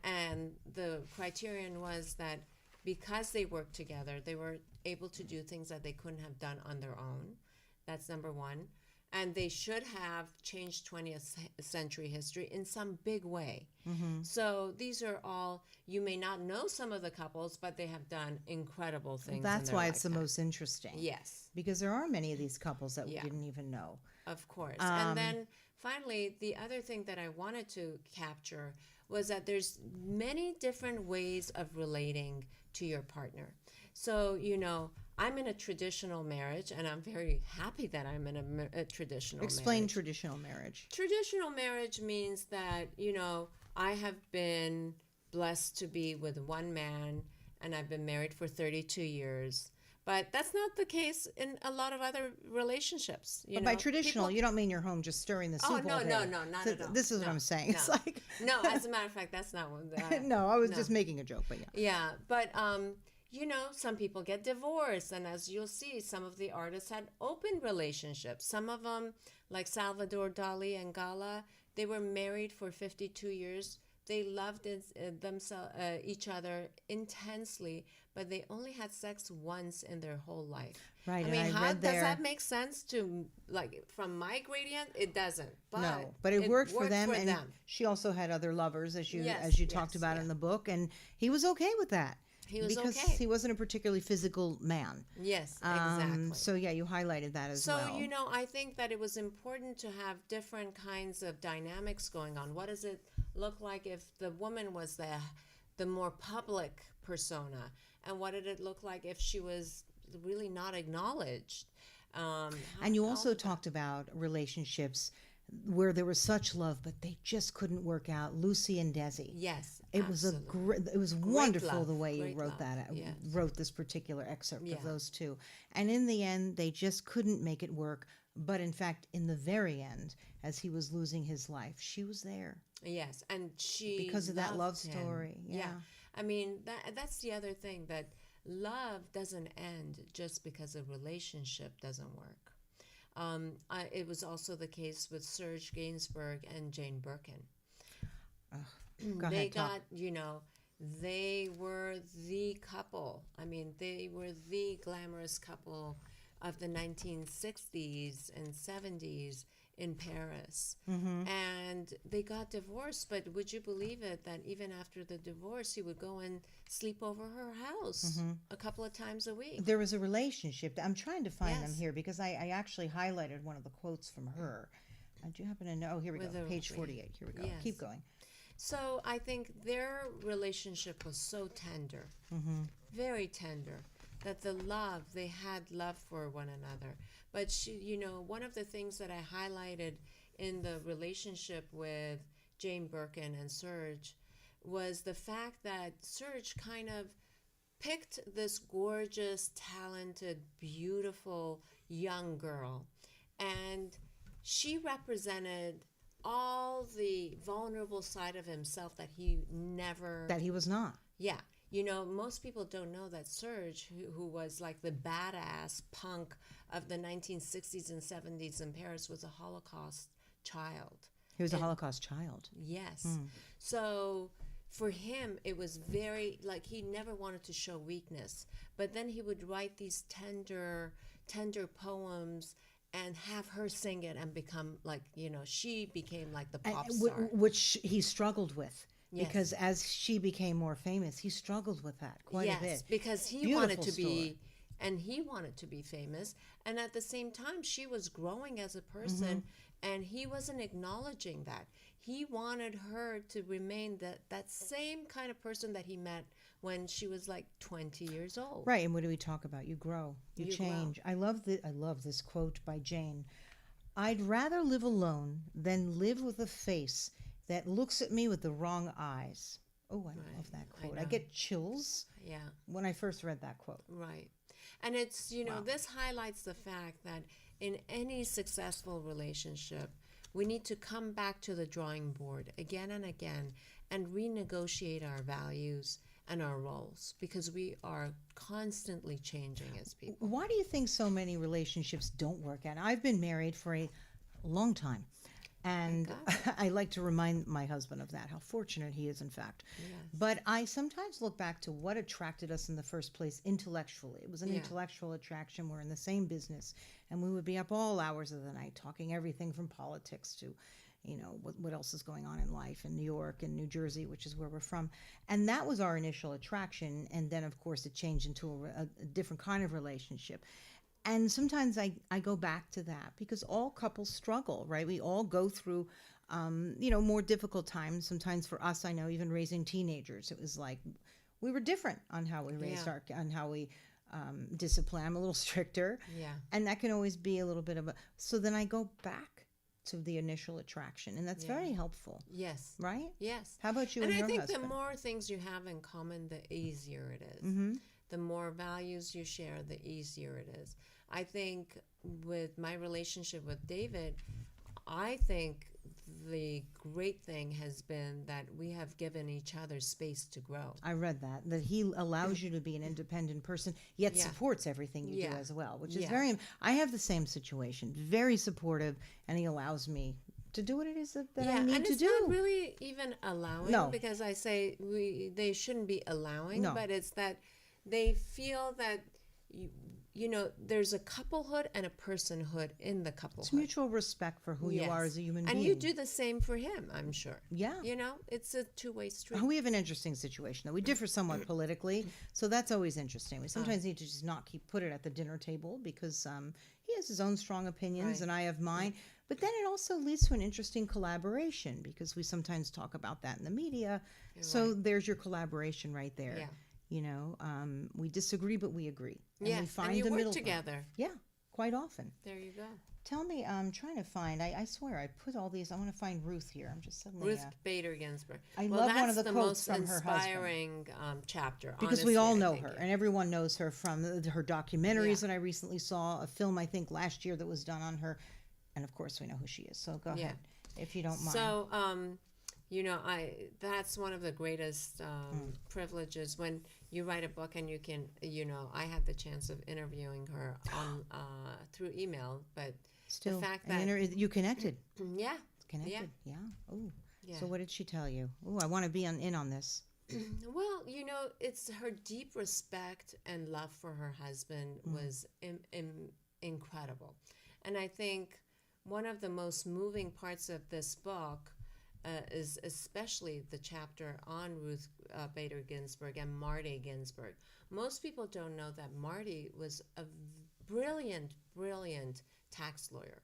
And the criterion was that because they worked together, they were able to do things that they couldn't have done on their own. That's number one. And they should have changed 20th century history in some big way. So these are all, you may not know some of the couples, but they have done incredible things. That's in why their it's the lifetime. most interesting. Yes, Because there are many of these couples that Yeah. we didn't even know. of course. And then finally, the other thing that I wanted to capture was that there's many different ways of relating to your partner. So, I'm in a traditional marriage, and I'm very happy that I'm in a traditional Explain marriage. traditional marriage. Traditional marriage means that, I have been blessed to be with one man, and I've been married for 32 years. But that's not the case in a lot of other relationships. But by traditional, you don't mean you're home just stirring the soup all no, day. not So at all. This is what No, I'm saying. It's no. like No, as a matter of fact, that's not what. no, I was no. just making a joke, but yeah. Yeah, but some people get divorced, and as you'll see, some of the artists had open relationships. Some of them, like Salvador Dali and Gala, they were married for 52 years. They loved each other intensely, but they only had sex once in their whole life. Right, I and mean, I how read does there- that make sense to, like, from my gradient? It doesn't. But No, but it worked for them, and them. she also had other lovers, as you Yes, talked yes, about yeah. in the book, and he was okay with that. He was because okay. he wasn't a particularly physical man. Yes, exactly. So yeah, you highlighted that as So, well. I think that it was important to have different kinds of dynamics going on. What does it look like if the woman was the more public persona? And what did it look like if she was really not acknowledged? And you also talked about relationships where there was such love, but they just couldn't work out. Lucy and Desi. Yes, It was absolutely. it was wonderful love, the way you great wrote love, that. yes. Wrote this particular excerpt Yeah. of those two, and in the end, they just couldn't make it work. But in fact, in the very end, as he was losing his life, she was there Yes, and she because of that love loved him. story. Yeah. I mean, that's the other thing, that love doesn't end just because a relationship doesn't work. It was also the case with Serge Gainsbourg and Jane Birkin. Go They ahead, talk. got, they were the couple. I mean, they were the glamorous couple of the 1960s and 70s in Paris. And they got divorced, but would you believe it that even after the divorce, he would go and sleep over her house a couple of times a week? There was a relationship. I'm trying to find them Yes. here because I actually highlighted one of the quotes from her. Do you happen to know? Oh, here we With go. a- Page 48. Here we go. Yes. Keep going. So I think their relationship was so tender, very tender, that they had love for one another. But one of the things that I highlighted in the relationship with Jane Birkin and Serge was the fact that Serge kind of picked this gorgeous, talented, beautiful young girl, and she represented all the vulnerable side of himself that he never That he was not. yeah. Most people don't know that Serge, who was like the badass punk of the 1960s and 70s in Paris, was a Holocaust child. He was a And- Holocaust child. Yes. So for him, it was very, like, he never wanted to show weakness. But then he would write these tender poems and have her sing it and become like, she became like the pop star. Which he struggled with. Yes. Because as she became more famous, he struggled with that quite a bit. Yes, because he Beautiful wanted to story. be, and he wanted to be famous. And at the same time, she was growing as a person, and he wasn't acknowledging that. He wanted her to remain that same kind of person that he met when she was like 20 years old. Right, and what do we talk about? You grow, you You grow. change. I love this quote by Jane. I'd rather live alone than live with a face that looks at me with the wrong eyes. Oh, I Right, love that I quote. know. I get chills Yeah. when I first read that quote. Right. And it's, Wow. this highlights the fact that in any successful relationship, we need to come back to the drawing board again and again and renegotiate our values and our roles, because we are constantly changing as people. Why do you think so many relationships don't work out? I've been married for a long time. And I like to remind my husband of that, how fortunate he is, in fact. Yes. But I sometimes look back to what attracted us in the first place intellectually. It was an Yeah. intellectual attraction. We're in the same business. And we would be up all hours of the night talking everything from politics to, what else is going on in life in New York and New Jersey, which is where we're from. And that was our initial attraction. And then, of course, it changed into a different kind of relationship. And sometimes I go back to that because all couples struggle, right? We all go through, more difficult times. Sometimes for us, I know even raising teenagers, it was like we were different on how we raised on how we discipline. I'm a little stricter. Yeah. And that can always be a little bit of a, so then I go back to the initial attraction, and that's very helpful, Yes. right? Yes. How about you And and I your think husband? the more things you have in common, the easier it is. Mm-hmm. The more values you share, the easier it is. I think with my relationship with David, I think the great thing has been that we have given each other space to grow. I read that he allows you to be an independent person, yet Yeah. supports everything you do Yeah. as well, which is Yeah. I have the same situation, very supportive, and he allows me to do what it is that I need and to it's do. not really even allowing, No. because I say they shouldn't be allowing, No. but it's that they feel that there's a couplehood and a personhood in the couplehood. It's mutual respect for who you are Yes. as a human and being. you do the same for him, I'm sure. Yeah. It's a two-way street. We have an interesting situation, though. We differ somewhat politically, so that's always interesting. We sometimes need to just not put it at the dinner table because he has his own strong opinions Right. and I have mine. But then it also leads to an interesting collaboration because we sometimes talk about that in the media. So there's your collaboration right there. Yeah. We disagree, but we agree. And we Yes, find and you the work middle together. ground. Yeah, quite often. There you go. Tell me, I'm trying to find, I swear I put all these, I want to find Ruth here. I'm just suddenly. Ruth Bader Ginsburg. I well, love that's one of the quotes most from her husband. inspiring chapter. Because we honestly, all I know think, her, yeah. and everyone knows her from her documentaries Yeah. that I recently saw, a film I think last year that was done on her, and of course we know who she is. So go ahead, if you don't mind. So, that's one of the greatest privileges when you write a book and you can, I had the chance of interviewing her on through email, but Still, the fact an that you connected, yeah, connected, yeah. Oh, yeah. so what did she tell you? Oh, I want to be in on this. Well, it's her deep respect and love for her husband was incredible. And I think one of the most moving parts of this book is especially the chapter on Ruth Bader Ginsburg and Marty Ginsburg. Most people don't know that Marty was a brilliant tax lawyer.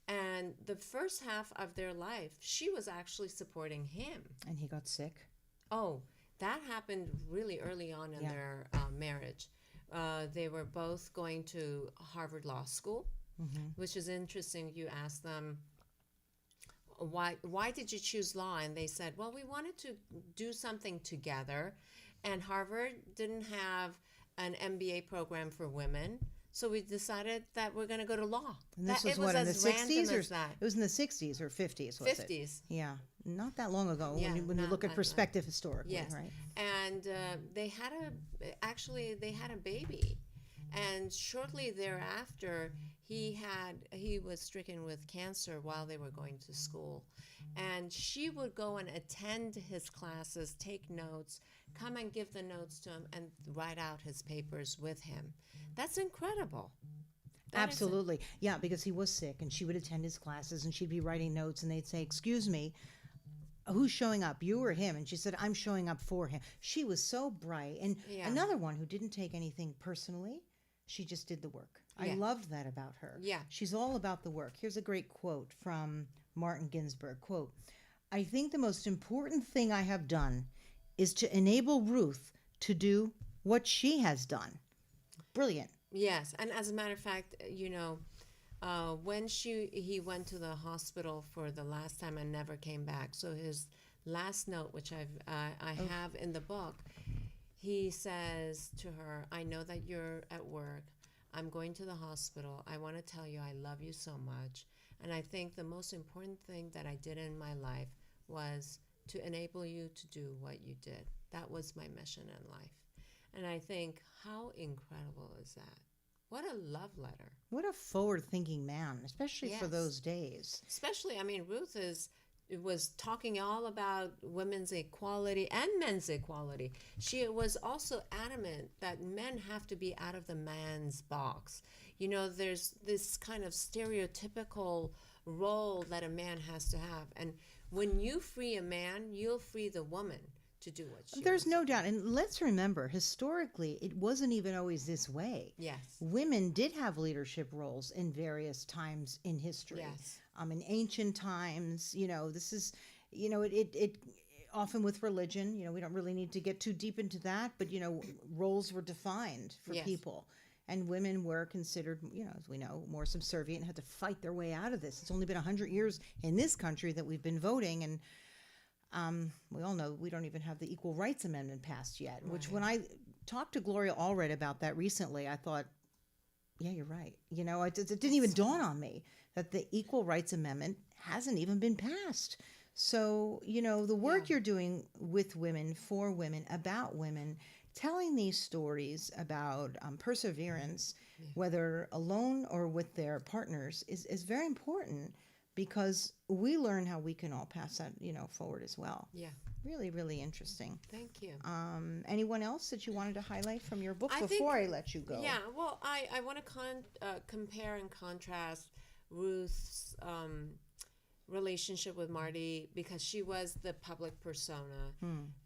And the first half of their life, she was actually supporting him. And he got sick. Oh, that happened really early on in Yeah. their marriage. They were both going to Harvard Law School, which is interesting. You asked them, why did you choose law? And they said, well, we wanted to do something together. And Harvard didn't have an MBA program for women. So we decided that we're going to go to law. And this was it what, in the as random 60s or as that. it was in the 60s or 50s, was it? 50s. Yeah, not that long ago Yeah, when you look at not- perspective historically, Yes. right? And they had a baby. And shortly thereafter, he was stricken with cancer while they were going to school, and she would go and attend his classes, take notes, come and give the notes to him, and write out his papers with him. That's incredible. That is Absolutely. Yeah, because he was sick and she would attend his classes and she'd be writing notes and they'd say, "Excuse me, who's showing up, you or him?" And she said, "I'm showing up for him." She was so bright. And Yeah. another one who didn't take anything personally, she just did the work. I Yeah. loved that about her. Yeah. She's all about the work. Here's a great quote from Martin Ginsburg. Quote, "I think the most important thing I have done is to enable Ruth to do what she has done." Brilliant. Yes, and as a matter of fact, when he went to the hospital for the last time and never came back. So his last note, which I have in the book, he says to her, "I know that you're at work. I'm going to the hospital. I want to tell you I love you so much, and I think the most important thing that I did in my life was to enable you to do what you did. That was my mission in life." And I think, how incredible is that? What a love letter. What a forward-thinking man, especially for Yes. those days. Especially, I mean, Ruth was talking all about women's equality and men's equality. She was also adamant that men have to be out of the man's box. There's this kind of stereotypical role that a man has to have. And when you free a man, you'll free the woman to do what she There's wants no to doubt. And let's remember, historically, it wasn't even always this way. do. Yes. Women did have leadership roles in various times in history. Yes. In ancient times, this is, it often with religion, we don't really need to get too deep into that, but, roles were defined for Yes. people. And women were considered, as we know, more subservient and had to fight their way out of this. It's only been 100 years in this country that we've been voting, and we all know we don't even have the Equal Rights Amendment passed yet, which when I talked to Gloria Allred about that recently, I thought, yeah, you're right. It didn't even dawn on me that the Equal Rights Amendment hasn't even been passed. So, the work you're doing with women, for women, about women, telling these stories about perseverance, whether alone or with their partners, is very important. Because we learn how we can all pass that, forward as well. Yeah. Really, really interesting. Thank you. Anyone else that you wanted to highlight from your book I before think- I let you go? Yeah, well, I want to compare and contrast Ruth's relationship with Marty, because she was the public persona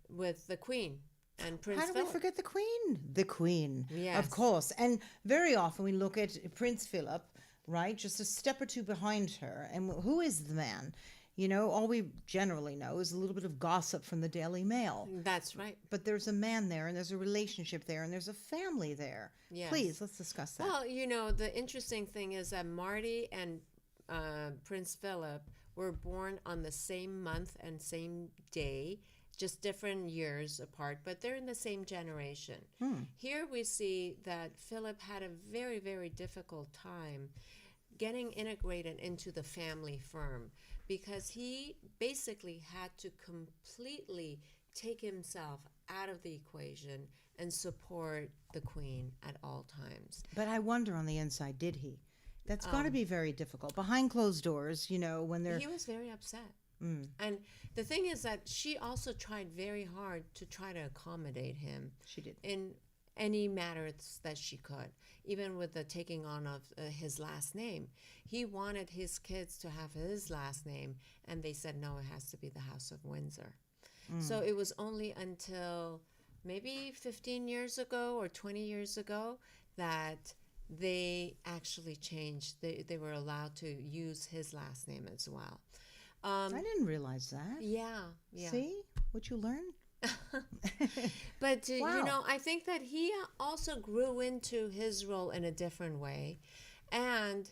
with the Queen and Prince How do Philip. we forget the Queen? The Queen, Yes. of course. And very often we look at Prince Philip, right, just a step or two behind her. And who is the man? All we generally know is a little bit of gossip from the Daily Mail. That's right. But there's a man there, and there's a relationship there, and there's a family there. Yes. Please, let's discuss that. Well, the interesting thing is that Marty and Prince Philip were born on the same month and same day, just different years apart, but they're in the same generation. Here we see that Philip had a very, very difficult time getting integrated into the family firm, because he basically had to completely take himself out of the equation and support the Queen at all times. But I wonder on the inside, did he? That's got to be very difficult. Behind closed doors, when they're... He was very upset. And the thing is that she also tried very hard to try to accommodate him. She did. In any matters that she could, even with the taking on of his last name. He wanted his kids to have his last name, and they said, no, it has to be the House of Windsor. So it was only until maybe 15 years ago or 20 years ago that they actually changed. They were allowed to use his last name as well. I didn't realize that. Yeah. See what you learn? But, Wow. I think that he also grew into his role in a different way. And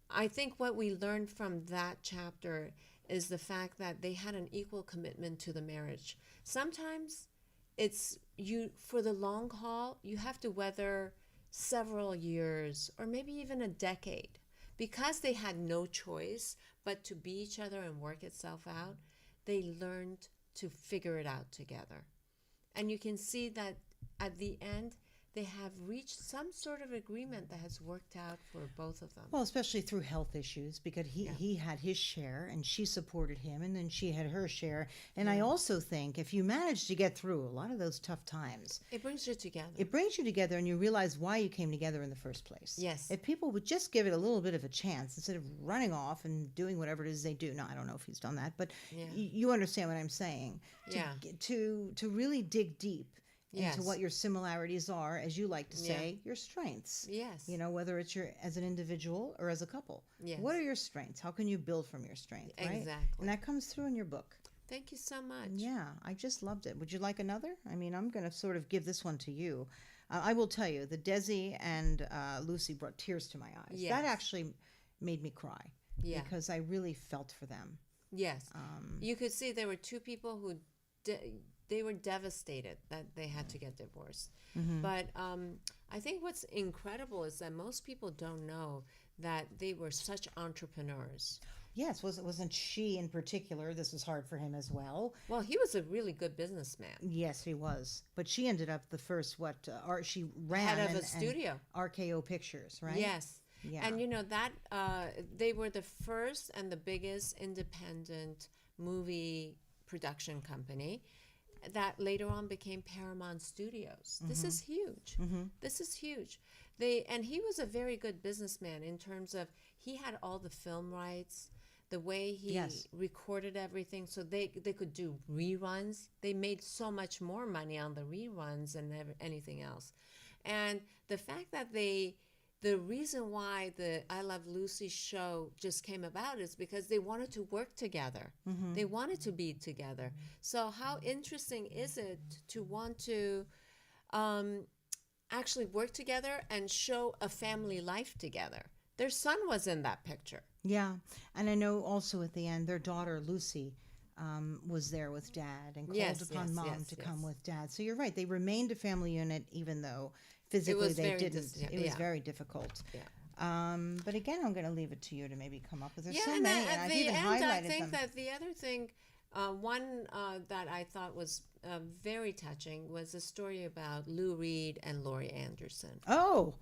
I think what we learned from that chapter is the fact that they had an equal commitment to the marriage. Sometimes it's for the long haul, you have to weather several years or maybe even a decade. Because they had no choice but to be each other and work itself out, they learned to figure it out together. And you can see that at the end, they have reached some sort of agreement that has worked out for both of them. Well, especially through health issues, because he had his share and she supported him, and then she had her share. And I also think if you manage to get through a lot of those tough times, It brings you together. it brings you together and you realize why you came together in the first place. Yes. If people would just give it a little bit of a chance instead of running off and doing whatever it is they do. Now, I don't know if he's done that, but you understand what I'm saying. To really dig deep into what your similarities are, as you like to say, your strengths. Yes. You know, whether it's as an individual or as a couple. Yes. What are your strengths? How can you build from your strength, right? Exactly. And that comes through in your book. Thank you so much. Yeah, I just loved it. Would you like another? I mean, I'm going to sort of give this one to you. I will tell you, the Desi and Lucy brought tears to my eyes. Yes. That actually made me cry. Yeah. Because I really felt for them. Yes. You could see there were two people who they were devastated that they had to get divorced. But I think what's incredible is that most people don't know that they were such entrepreneurs. Yes, wasn't she in particular? This was hard for him as well. Well, he was a really good businessman. Yes, he was. But she ended up the first she ran Head of a studio. RKO Pictures, right? Yes. Yeah. And you know that they were the first and the biggest independent movie production company that later on became Paramount Studios. This is huge. This is huge. And he was a very good businessman in terms of he had all the film rights, the way he recorded everything, so they could do reruns. They made so much more money on the reruns than anything else. And the fact that the reason why the I Love Lucy show just came about is because they wanted to work together. They wanted to be together. So how interesting is it to want to actually work together and show a family life together? Their son was in that picture. Yeah. And I know also at the end, their daughter, Lucy, was there with Dad and called upon Mom to come with Dad. So you're right. They remained a family unit even though physically they didn't. It was very difficult. Yeah. But again, I'm going to leave it to you to maybe come up with. There's so and many, and at I've the even end, highlighted I think them. that the other thing, one that I thought was very touching was a story about Lou Reed and Laurie Anderson. Oh,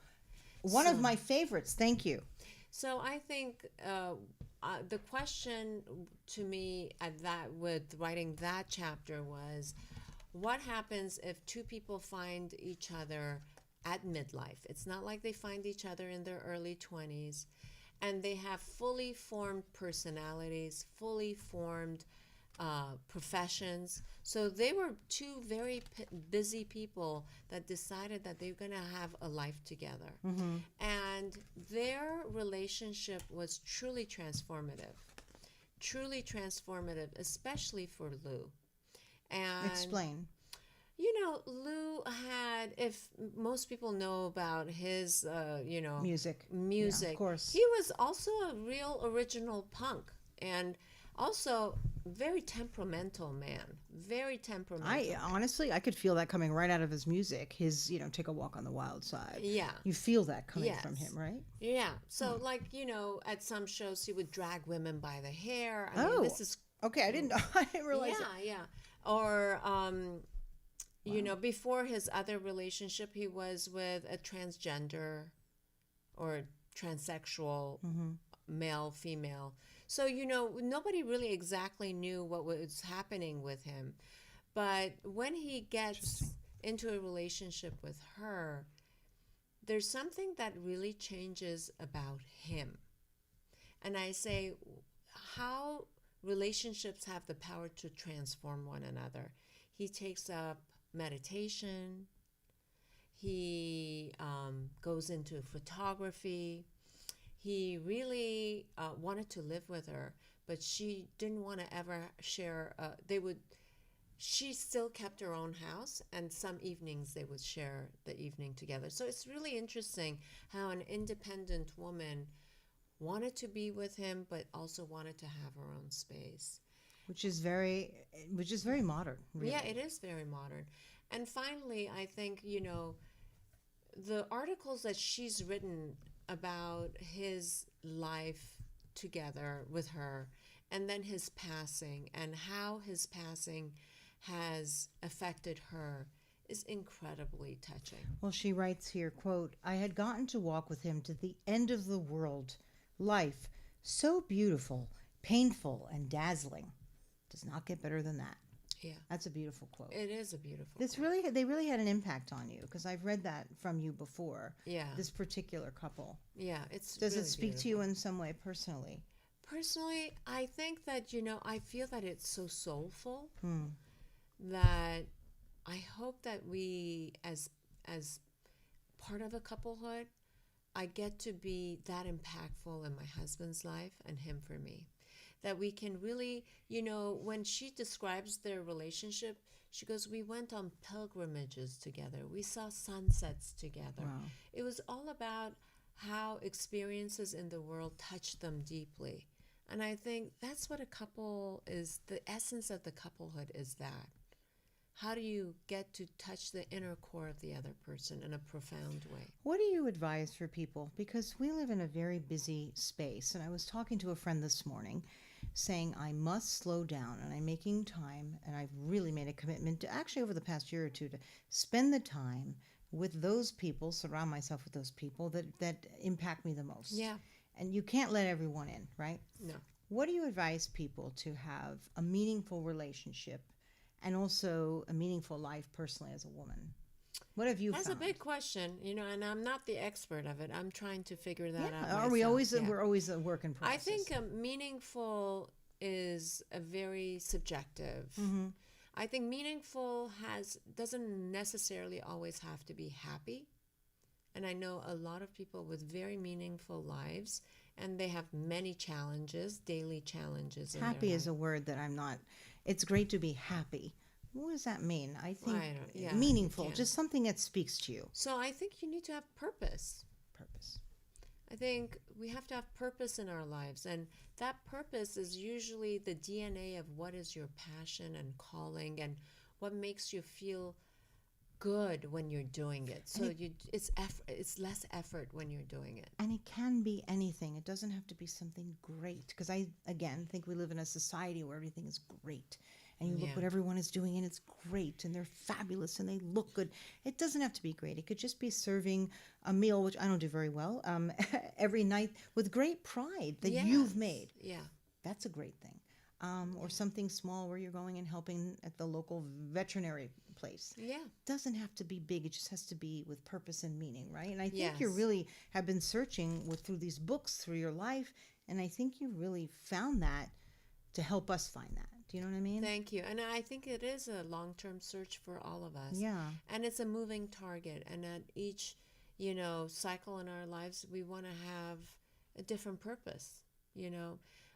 one of my favorites. Thank you. So I think the question to me with writing that chapter was, what happens if two people find each other at midlife? It's not like they find each other in their early 20s, and they have fully formed personalities, fully formed professions. So they were two very busy people that decided that they were going to have a life together. And their relationship was truly transformative, especially for Lou. And Explain. you know, Lou had, if most people know about his, Music. Yeah, of course. he was also a real original punk and also very temperamental man. Very temperamental. I could feel that coming right out of his music. His, Take a Walk on the Wild Side. Yeah. You feel that coming from him, right? Yeah. So, at some shows, he would drag women by the hair. I mean, this is... Okay, I didn't realize that. Yeah. Or, before his other relationship, he was with a transgender or transsexual male, female. So, nobody really exactly knew what was happening with him. But when he gets into a relationship with her, there's something that really changes about him. And I say, how relationships have the power to transform one another. He takes up meditation. He goes into photography. He really wanted to live with her, but she didn't want to ever share. She still kept her own house, and some evenings they would share the evening together. So it's really interesting how an independent woman wanted to be with him, but also wanted to have her own space. Which is very modern, really. Yeah, it is very modern. And finally, I think, the articles that she's written about his life together with her, and then his passing, and how his passing has affected her is incredibly touching. Well, she writes here, quote, I had gotten to walk with him to the end of the world. Life, so beautiful, painful, and dazzling. Does not get better than that. Yeah. That's a beautiful quote. It is a beautiful This quote. they really had an impact on you, because I've read that from you before. Yeah. This particular couple. Yeah, it's Does really it speak to you beautiful. in some way personally? Personally, I think that, I feel that it's so soulful Hmm. that I hope that we, as part of a couplehood, I get to be that impactful in my husband's life and him for me. That we can really, when she describes their relationship, she goes, we went on pilgrimages together. We saw sunsets together. Wow. It was all about how experiences in the world touch them deeply. And I think that's what a couple is, the essence of the couplehood is that. How do you get to touch the inner core of the other person in a profound way? What do you advise for people? Because we live in a very busy space. And I was talking to a friend this morning saying I must slow down, and I'm making time, and I've really made a commitment to actually over the past year or two to spend the time with those people, surround myself with those people that impact me the most. Yeah. And you can't let everyone in, right? No. What do you advise people to have a meaningful relationship and also a meaningful life personally as a woman? What have you That's found? a big question, and I'm not the expert of it. I'm trying to figure that out. Are we myself. always? Yeah. We're always a work in process. I think meaningful is a very subjective. Mm-hmm. I think meaningful doesn't necessarily always have to be happy. And I know a lot of people with very meaningful lives, and they have many challenges, daily challenges. Happy is a word that I'm not. It's great to be happy. What does that mean? I think meaningful, just something that speaks to you. So I think you need to have purpose. Purpose. I think we have to have purpose in our lives, and that purpose is usually the DNA of what is your passion and calling and what makes you feel good when you're doing it. So it's less effort when you're doing it. And it can be anything. It doesn't have to be something great, because I again think we live in a society where everything is great. And you look what everyone is doing, and it's great, and they're fabulous, and they look good. It doesn't have to be great. It could just be serving a meal, which I don't do very well, every night with great pride that you've made. Yeah. That's a great thing. Or something small where you're going and helping at the local veterinary place. Yeah. It doesn't have to be big. It just has to be with purpose and meaning, right? And I think you really have been searching through these books, through your life, and I think you really found that to help us find that. Do you know what I mean? Thank you. And I think it is a long-term search for all of us. Yeah. And it's a moving target. And at each, cycle in our lives, we want to have a different purpose,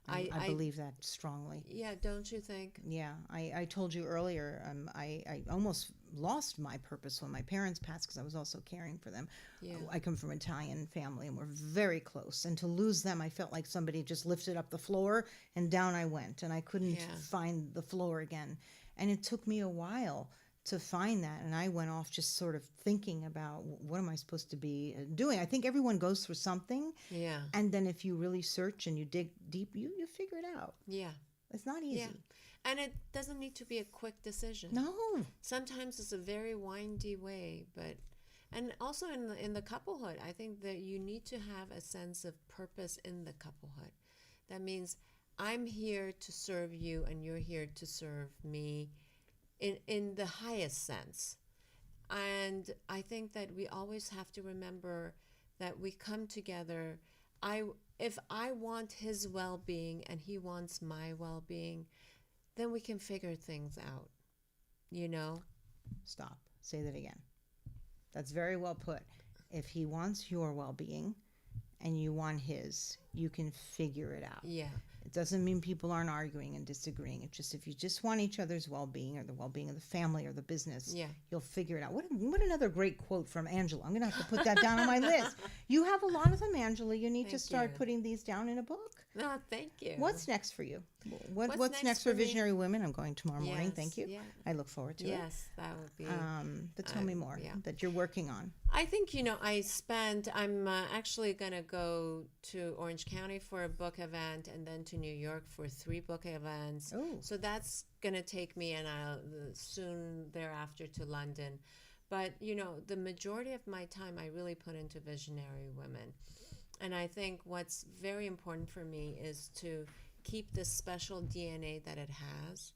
I believe that strongly. Yeah, don't you think? Yeah, I told you earlier, I almost lost my purpose when my parents passed, because I was also caring for them. Yeah. I come from an Italian family, and we're very close. And to lose them, I felt like somebody just lifted up the floor, and down I went, and I couldn't find the floor again. And it took me a while to find that, and I went off just sort of thinking about what am I supposed to be doing. I think everyone goes through something, and then if you really search and you dig deep, you figure it out. Yeah. It's not easy. Yeah. And it doesn't need to be a quick decision. No. Sometimes it's a very windy way, and also in the couplehood, I think that you need to have a sense of purpose in the couplehood. That means I'm here to serve you, and you're here to serve me. In the highest sense. And I think that we always have to remember that we come together. If I want his well-being and he wants my well-being, then we can figure things out, Stop. Say that again. That's very well put. If he wants your well-being and you want his, you can figure it out. Yeah. It doesn't mean people aren't arguing and disagreeing. It's just if you just want each other's well-being or the well-being of the family or the business, you'll figure it out. What another great quote from Angela. I'm going to have to put that down on my list. You have a lot of them, Angela. You need to start putting these down in a book. No, thank you. What's next for you? What's next for Visionary Women? I'm going tomorrow morning. Thank you. Yeah. I look forward to it. Yes, that would be. But tell me more that you're working on. I think, I'm actually going to go to Orange County for a book event, and then to New York for 3 book events. Oh. So that's going to take me, and I'll soon thereafter to London. But, the majority of my time I really put into visionary women. And I think what's very important for me is to keep this special DNA that it has.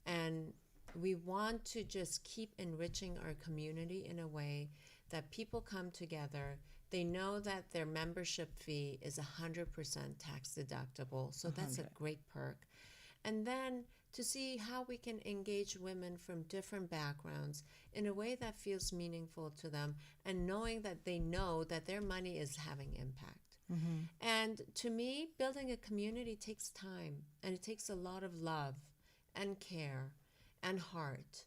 And we want to just keep enriching our community in a way that people come together. They know that their membership fee is 100% tax deductible. So that's a great perk. And then to see how we can engage women from different backgrounds in a way that feels meaningful to them, and knowing that they know that their money is having impact. And to me, building a community takes time, and it takes a lot of love and care and heart.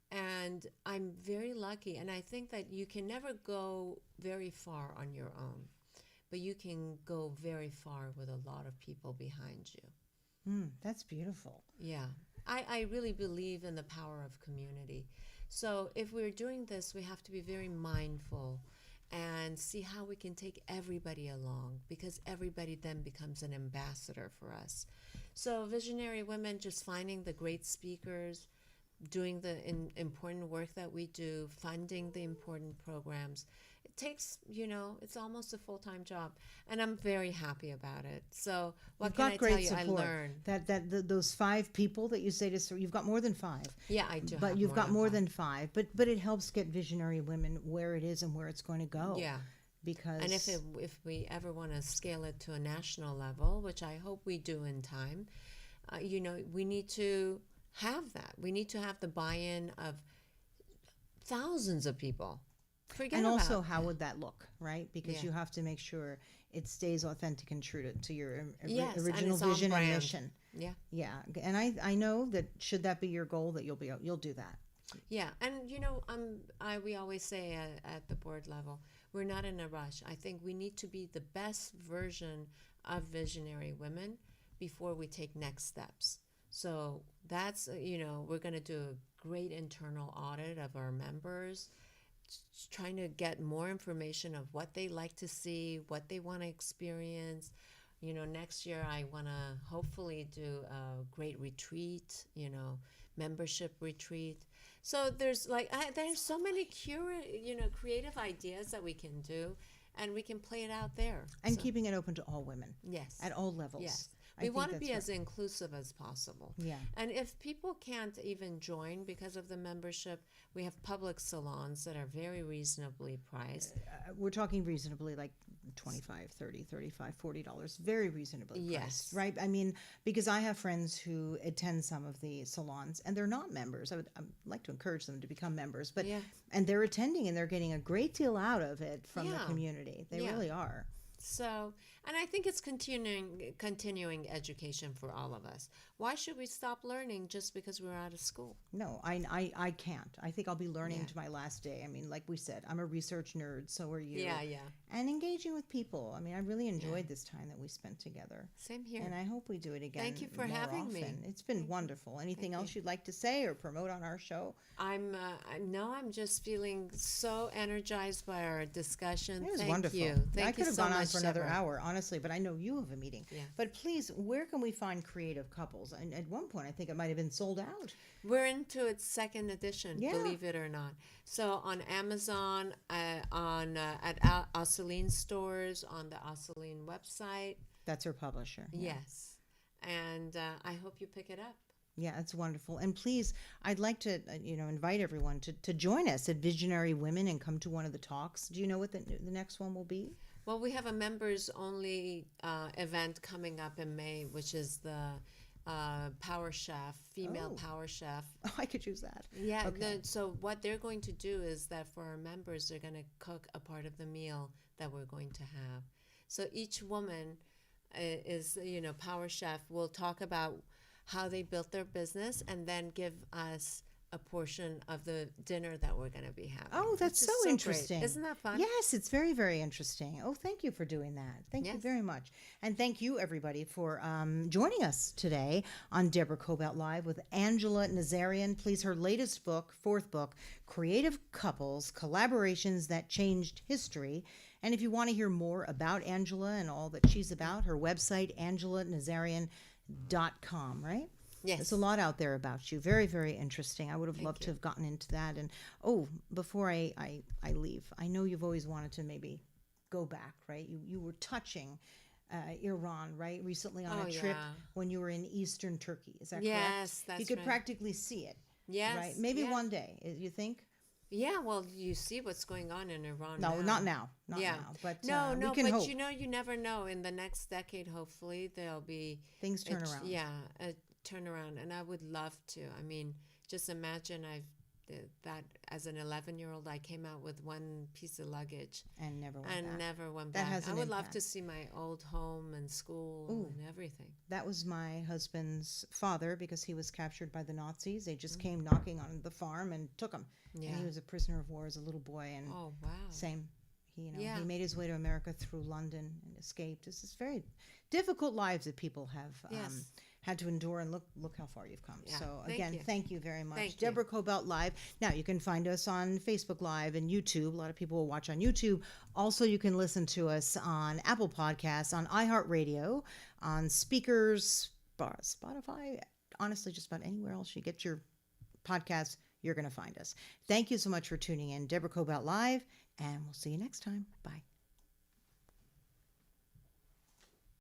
And I'm very lucky, and I think that you can never go very far on your own, but you can go very far with a lot of people behind you. That's beautiful. Yeah, I really believe in the power of community. So if we're doing this, we have to be very mindful and see how we can take everybody along, because everybody then becomes an ambassador for us. So visionary women, just finding the great speakers, doing the important work that we do, funding the important programs. It takes, it's almost a full-time job, and I'm very happy about it. So what You've can got I great tell you? support. I learned. Those 5 people that you say to, so you've got more than 5. Yeah, I do. But have you've got more 5. than 5. But it helps get visionary women where it is and where it's going to go. Yeah. Because And if we ever want to scale it to a national level, which I hope we do in time, we need to have that. We need to have the buy-in of thousands of people. And also, how would that look, right? Because you have to make sure it stays authentic and true to your Yes, and original it's on vision and brand. mission. Yeah. Yeah, and I know that should that be your goal, that you'll do that. Yeah, and we always say at the board level, we're not in a rush. I think we need to be the best version of visionary women before we take next steps. So that's, we're going to do a great internal audit of our members, trying to get more information of what they like to see, what they want to experience. Next year I want to hopefully do a great retreat, membership retreat. So there's there's so many creative ideas that we can do, and we can play it out there. And So, keeping it open to all women. yes. At all levels. Yes. I We think want to that's be right. as inclusive as possible. Yeah. And if people can't even join because of the membership, we have public salons that are very reasonably priced. We're talking reasonably, like $25, $30, $35, $40, very reasonably priced, Yes. right? I mean, because I have friends who attend some of the salons and they're not members. I'd like to encourage them to become members, but Yeah. and they're attending and they're getting a great deal out of it from the Yeah. community. They Yeah. really are. So, and I think it's continuing education for all of us. Why should we stop learning just because we're out of school? No, I can't. I think I'll be learning Yeah. to my last day. I mean, like we said, I'm a research nerd, so are you. Yeah, yeah. And engaging with people. I mean, I really enjoyed this time that we spent together. Same here. And I hope we do it again. Thank you for more having me. often. It's been wonderful. Anything Thank else you'd like to say or promote on our show? I'm just feeling so energized by our discussion. It was Thank wonderful. you. I Thank could you have so gone on much, for another Deborah. hour, honestly, but I know you have a meeting. Yeah. But please, where can we find creative couples? And at one point, I think it might have been sold out. We're into its 2nd edition, Yeah. believe it or not. So on Amazon, at Osceoline stores, on the Osceoline website. That's her publisher. Yeah. Yes. And I hope you pick it up. Yeah, it's wonderful. And please, I'd like to, invite everyone to join us at Visionary Women and come to one of the talks. Do you know what the next one will be? Well, we have a members-only event coming up in May, which is the Power Chef, female Oh. Power Chef. Oh, I could use that. Yeah, Okay. so what they're going to do is that for our members, they're going to cook a part of the meal that we're going to have. So each woman is, Power Chef will talk about how they built their business and then give us a portion of the dinner that we're going to be having. Oh, that's which is so great. interesting. Isn't that fun? Yes, it's very, very interesting. Oh, thank you for doing that. Thank you Yes. very much. And thank you, everybody, for joining us today on Deborah Kobylt Live with Angella Nazarian. Please, her latest book, 4th book, Creative Couples, Collaborations That Changed History. And if you want to hear more about Angela and all that she's about, her website, angelanazarian.com, right? Yes. There's a lot out there about you. Very, very interesting. I would have loved to have gotten into that. And before I leave, I know you've always wanted to maybe go back, right? You were touching Iran, right? Recently on a trip when you were in Eastern Turkey. Is that correct? Yes, that's You could right. practically see it. Yes. Right? Maybe yeah. one day, you think? Yeah, well, you see what's going on in Iran No, now. not now. Not now. But no, we can but hope. you never know. In the next decade, hopefully, there'll be Things turn around. Yeah, a turnaround, and I would love to. I mean, just imagine that as an 11-year-old, I came out with one piece of luggage And never went and back. never went That back. has I an would love impact. to see my old home and school and everything. That was my husband's father because he was captured by the Nazis. They just came knocking on the farm and took him. Yeah. And he was a prisoner of war as a little boy. And Oh wow. same. He Yeah. made his way to America through London and escaped. This is very difficult lives that people have Yes. had to endure, and look how far you've come. Yeah. So Thank again, you. thank you very much. Thank you. Deborah Kobylt Live. Now you can find us on Facebook Live and YouTube. A lot of people will watch on YouTube. Also, you can listen to us on Apple Podcasts, on iHeartRadio, on speakers, Spotify, honestly, just about anywhere else you get your podcasts, you're going to find us. Thank you so much for tuning in. Deborah Kobylt Live, and we'll see you next time. Bye.